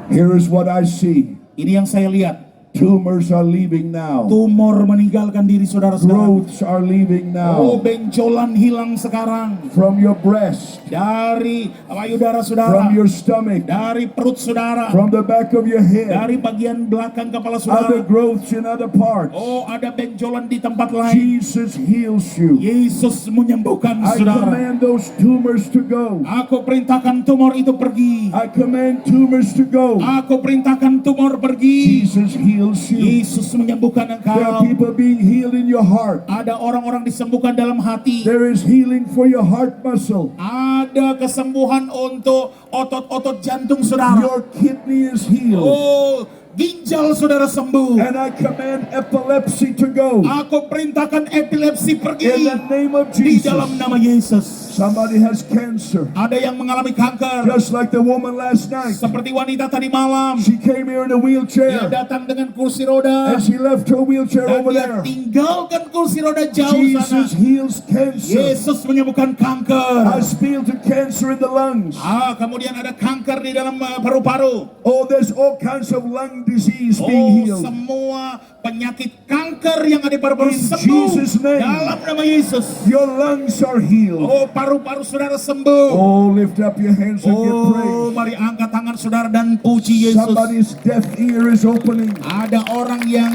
Speaker 1: Here is what I see.
Speaker 2: Ini yang saya lihat.
Speaker 1: Tumors are leaving now.
Speaker 2: Tumor meninggalkan diri saudara sekarang.
Speaker 1: Growths are leaving
Speaker 2: Oh,
Speaker 1: now.
Speaker 2: benjolan hilang sekarang.
Speaker 1: From your breast,
Speaker 2: Dari payudara saudara.
Speaker 1: from your stomach,
Speaker 2: Dari perut saudara.
Speaker 1: from the back of your head.
Speaker 2: Dari bagian belakang kepala
Speaker 1: Other
Speaker 2: saudara.
Speaker 1: growths in other parts.
Speaker 2: Oh, ada benjolan di tempat lain.
Speaker 1: Jesus heals you.
Speaker 2: Yesus menyembuhkan
Speaker 1: I
Speaker 2: saudara.
Speaker 1: command those tumors to go.
Speaker 2: Aku perintahkan tumor itu pergi.
Speaker 1: I command tumors to go.
Speaker 2: Aku perintahkan tumor pergi.
Speaker 1: Jesus heals you.
Speaker 2: Yesus menyembuhkan
Speaker 1: There are
Speaker 2: engkau.
Speaker 1: people being healed in your heart.
Speaker 2: Ada orang-orang disembuhkan dalam hati.
Speaker 1: There is healing for your heart muscle.
Speaker 2: Ada kesembuhan untuk otot-otot jantung saudara.
Speaker 1: Your kidney is healed.
Speaker 2: Oh, ginjal saudara sembuh.
Speaker 1: And I command epilepsy to go.
Speaker 2: Aku perintahkan epilepsi
Speaker 1: In
Speaker 2: pergi
Speaker 1: the name of
Speaker 2: di
Speaker 1: Jesus.
Speaker 2: dalam nama Yesus.
Speaker 1: Somebody has cancer.
Speaker 2: Ada yang mengalami kanker.
Speaker 1: Just like the woman last night.
Speaker 2: Seperti wanita tadi malam.
Speaker 1: She came here in a
Speaker 2: Dia
Speaker 1: wheelchair.
Speaker 2: datang dengan kursi roda.
Speaker 1: And she left her wheelchair
Speaker 2: Dan
Speaker 1: over
Speaker 2: dia
Speaker 1: there.
Speaker 2: tinggalkan kursi roda jauh
Speaker 1: Jesus
Speaker 2: sana.
Speaker 1: heals cancer.
Speaker 2: Yesus menyembuhkan
Speaker 1: I
Speaker 2: kanker.
Speaker 1: speak to cancer in the lungs.
Speaker 2: Kemudian ada kanker di dalam paru-paru.
Speaker 1: Oh, there's all kinds of lung disease
Speaker 2: Oh,
Speaker 1: being healed.
Speaker 2: semua penyakit kanker yang ada di paru-paru
Speaker 1: In
Speaker 2: sembuh
Speaker 1: Jesus' name.
Speaker 2: dalam nama Yesus.
Speaker 1: Your lungs are healed.
Speaker 2: Oh, paru-paru saudara sembuh.
Speaker 1: Oh, lift up your hands and give
Speaker 2: Oh,
Speaker 1: praise.
Speaker 2: mari angkat tangan saudara dan puji Yesus.
Speaker 1: Somebody's deaf ear is opening.
Speaker 2: Ada orang yang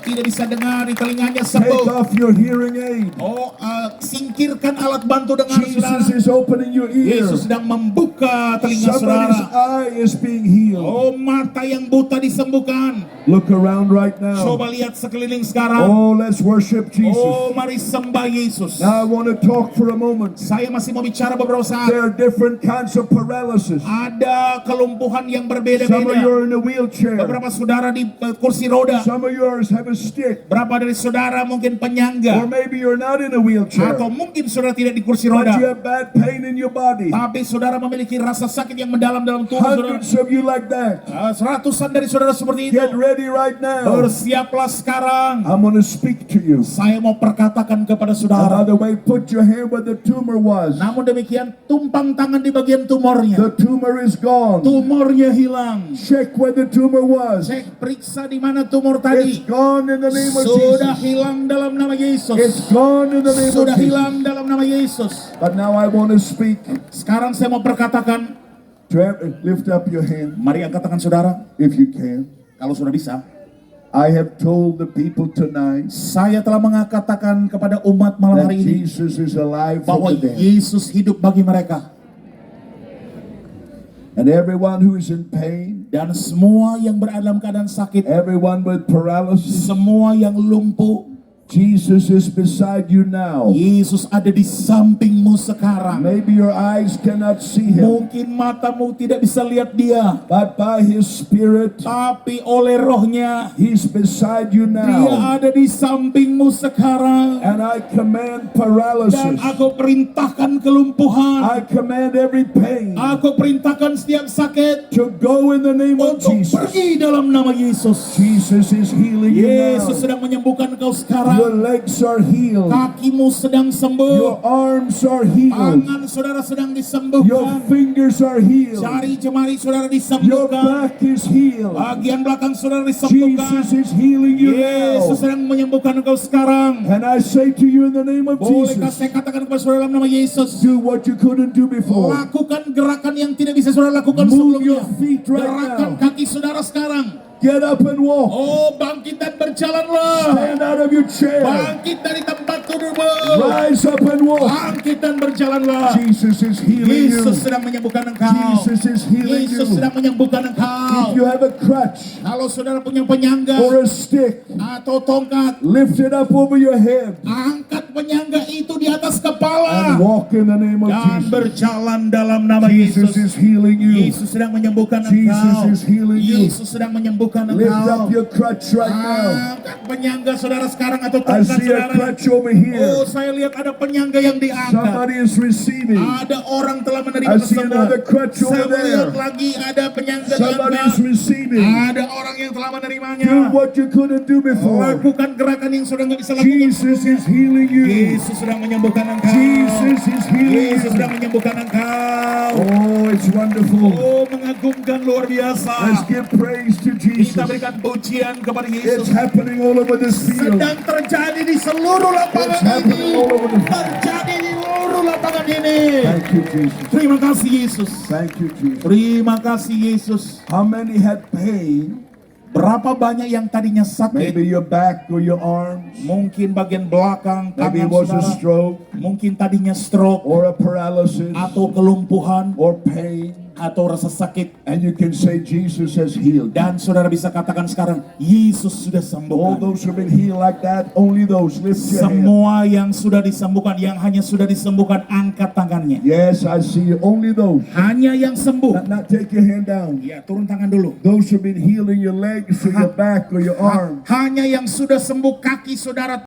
Speaker 2: tidak bisa dengar di telinganya
Speaker 1: Take
Speaker 2: sembuh.
Speaker 1: off your hearing aid.
Speaker 2: Oh, singkirkan alat bantu dengar saudara.
Speaker 1: Jesus is opening your ear.
Speaker 2: Yesus sedang membuka telinga
Speaker 1: Somebody's
Speaker 2: saudara.
Speaker 1: eye is being healed.
Speaker 2: Oh, mata yang buta disembuhkan.
Speaker 1: Look around right now.
Speaker 2: Coba lihat sekeliling sekarang.
Speaker 1: Oh, let's worship Jesus.
Speaker 2: Oh, mari sembah Yesus.
Speaker 1: Now I want to talk for a moment.
Speaker 2: Saya masih mau bicara beberapa saat.
Speaker 1: There are different kinds of paralysis.
Speaker 2: Ada kelumpuhan yang
Speaker 1: Some of you
Speaker 2: berbeda-beda.
Speaker 1: are in a wheelchair.
Speaker 2: Beberapa saudara di kursi roda.
Speaker 1: Some of yours have a stick.
Speaker 2: Berapa dari saudara mungkin
Speaker 1: Or
Speaker 2: penyangga.
Speaker 1: maybe you're not in a wheelchair.
Speaker 2: Atau mungkin saudara tidak di kursi
Speaker 1: But you
Speaker 2: roda.
Speaker 1: have bad pain in your body.
Speaker 2: Tapi saudara memiliki rasa sakit yang mendalam dalam tubuh saudara.
Speaker 1: Hundreds of you like that.
Speaker 2: Seratusan dari saudara seperti itu.
Speaker 1: Get ready right now.
Speaker 2: Bersiaplah sekarang.
Speaker 1: I'm going to speak to you.
Speaker 2: Saya mau perkatakan kepada saudara.
Speaker 1: Another way, put your hand where the tumor was.
Speaker 2: Namun demikian, tumpang tangan di bagian tumornya.
Speaker 1: The tumor is gone.
Speaker 2: Tumornya hilang.
Speaker 1: Check where the tumor was.
Speaker 2: Cek, periksa di mana tumor
Speaker 1: It's
Speaker 2: tadi.
Speaker 1: gone in the name of
Speaker 2: Sudah
Speaker 1: Jesus.
Speaker 2: hilang dalam nama Yesus.
Speaker 1: It's gone in the name of
Speaker 2: Sudah
Speaker 1: Jesus.
Speaker 2: hilang dalam nama Yesus.
Speaker 1: But now I want to speak.
Speaker 2: Sekarang saya mau perkatakan.
Speaker 1: Lift up your hand
Speaker 2: Mari angkat tangan saudara.
Speaker 1: if you can.
Speaker 2: Kalau sudah bisa.
Speaker 1: I have told the people tonight
Speaker 2: Saya telah mengatakan kepada umat malam
Speaker 1: that
Speaker 2: hari ini.
Speaker 1: Jesus is alive
Speaker 2: Bahwa
Speaker 1: for them.
Speaker 2: Yesus hidup bagi mereka.
Speaker 1: And everyone who is in pain,
Speaker 2: Dan semua yang berada dalam keadaan sakit.
Speaker 1: everyone with paralysis,
Speaker 2: Semua yang lumpuh.
Speaker 1: Jesus is beside you now.
Speaker 2: Yesus ada di sampingmu sekarang.
Speaker 1: Maybe your eyes cannot see him,
Speaker 2: Mungkin matamu tidak bisa lihat dia.
Speaker 1: but by his spirit,
Speaker 2: Tapi oleh rohnya.
Speaker 1: he's beside you
Speaker 2: Dia
Speaker 1: now.
Speaker 2: ada di sampingmu sekarang.
Speaker 1: And I command
Speaker 2: Dan
Speaker 1: paralysis.
Speaker 2: aku perintahkan kelumpuhan.
Speaker 1: I command every pain
Speaker 2: Aku perintahkan setiap sakit
Speaker 1: to go in the name of
Speaker 2: untuk
Speaker 1: Jesus.
Speaker 2: pergi dalam nama Yesus.
Speaker 1: Jesus is healing you
Speaker 2: Yesus
Speaker 1: now.
Speaker 2: sedang menyembuhkan kau sekarang.
Speaker 1: Your legs are healed.
Speaker 2: Kakimu sedang
Speaker 1: Your
Speaker 2: sembuh.
Speaker 1: arms are healed.
Speaker 2: Tangan saudara sedang
Speaker 1: Your
Speaker 2: disembuhkan.
Speaker 1: fingers are healed.
Speaker 2: Jari jemari saudara
Speaker 1: Your
Speaker 2: disembuhkan.
Speaker 1: back is healed.
Speaker 2: Bagian belakang saudara disembuhkan.
Speaker 1: Jesus is healing you
Speaker 2: Yesus
Speaker 1: now.
Speaker 2: sedang menyembuhkan engkau sekarang.
Speaker 1: And I say to you in the name of
Speaker 2: Bolehkah
Speaker 1: Jesus,
Speaker 2: saya katakan kepada saudara dalam nama Yesus?
Speaker 1: do what you couldn't do before.
Speaker 2: Lakukan gerakan yang tidak bisa saudara lakukan
Speaker 1: Move
Speaker 2: sebelumnya.
Speaker 1: your feet right
Speaker 2: Gerakan
Speaker 1: now.
Speaker 2: kaki saudara sekarang.
Speaker 1: Get up and walk.
Speaker 2: Oh, bangkit dan berjalanlah.
Speaker 1: Stand out of your chair.
Speaker 2: Bangkit dari tempat tidurmu.
Speaker 1: Rise up and walk.
Speaker 2: Bangkit dan berjalanlah.
Speaker 1: Jesus is healing you.
Speaker 2: Yesus sedang menyembuhkan engkau.
Speaker 1: Jesus is healing
Speaker 2: Yesus
Speaker 1: you.
Speaker 2: sedang menyembuhkan engkau.
Speaker 1: If you have a crutch
Speaker 2: Kalau saudara punya penyangga
Speaker 1: or a stick,
Speaker 2: atau tongkat,
Speaker 1: lift it up over your head
Speaker 2: angkat penyangga itu di atas
Speaker 1: and
Speaker 2: kepala
Speaker 1: walk in the name of
Speaker 2: dan
Speaker 1: Jesus.
Speaker 2: berjalan dalam nama
Speaker 1: Jesus
Speaker 2: Yesus.
Speaker 1: is healing you.
Speaker 2: Yesus sedang menyembuhkan
Speaker 1: Jesus
Speaker 2: engkau.
Speaker 1: is healing you.
Speaker 2: Yesus sedang menyembuhkan
Speaker 1: Lift
Speaker 2: engkau.
Speaker 1: up your crutch right now.
Speaker 2: Angkat penyangga saudara sekarang atau
Speaker 1: I
Speaker 2: tongkat
Speaker 1: see a
Speaker 2: saudara.
Speaker 1: crutch over here.
Speaker 2: saya lihat ada penyangga yang diangkat.
Speaker 1: Somebody is receiving.
Speaker 2: Ada orang telah menerima
Speaker 1: I see
Speaker 2: kesembuhan.
Speaker 1: another crutch
Speaker 2: Saya
Speaker 1: over
Speaker 2: melihat
Speaker 1: there.
Speaker 2: lagi ada penyangga
Speaker 1: Somebody is
Speaker 2: diangkat.
Speaker 1: receiving.
Speaker 2: Ada orang yang telah menerimanya.
Speaker 1: Do what you couldn't do before.
Speaker 2: Lakukan gerakan yang sudah nggak bisa lakukan.
Speaker 1: Jesus is healing you.
Speaker 2: Yesus sedang menyembuhkan engkau.
Speaker 1: Jesus is healing
Speaker 2: Yesus
Speaker 1: you.
Speaker 2: sedang menyembuhkan engkau.
Speaker 1: Oh, it's wonderful.
Speaker 2: Oh, mengagumkan luar biasa.
Speaker 1: Let's give praise to Jesus.
Speaker 2: Kita berikan pujian kepada
Speaker 1: It's
Speaker 2: Yesus.
Speaker 1: happening all over this field.
Speaker 2: Sedang terjadi di seluruh
Speaker 1: It's
Speaker 2: lapangan
Speaker 1: happening
Speaker 2: ini.
Speaker 1: all over the field.
Speaker 2: Terjadi di seluruh lapangan ini.
Speaker 1: Thank you, Jesus.
Speaker 2: Terima kasih Yesus.
Speaker 1: Thank you, Jesus.
Speaker 2: Terima kasih Yesus.
Speaker 1: How many had pain?
Speaker 2: Berapa banyak yang tadinya sakit?
Speaker 1: Maybe your back or your arms.
Speaker 2: Mungkin bagian belakang,
Speaker 1: Maybe
Speaker 2: tangan
Speaker 1: it was a
Speaker 2: saudara.
Speaker 1: stroke
Speaker 2: Mungkin tadinya stroke
Speaker 1: or a paralysis
Speaker 2: atau kelumpuhan
Speaker 1: or pain.
Speaker 2: atau rasa sakit.
Speaker 1: And you can say Jesus has healed.
Speaker 2: Dan saudara bisa katakan sekarang, Yesus sudah
Speaker 1: All
Speaker 2: sembuhkan.
Speaker 1: those who have been healed like that, only those. Lift your hand.
Speaker 2: Semua yang sudah disembuhkan, yang hanya sudah disembuhkan, angkat tangannya.
Speaker 1: Yes, I see you. Only those.
Speaker 2: Hanya yang sembuh.
Speaker 1: Not take your hand down.
Speaker 2: Ya, turun tangan dulu.
Speaker 1: Those who have been healed in your legs or your back or your arm.
Speaker 2: Hanya yang sudah sembuh kaki saudara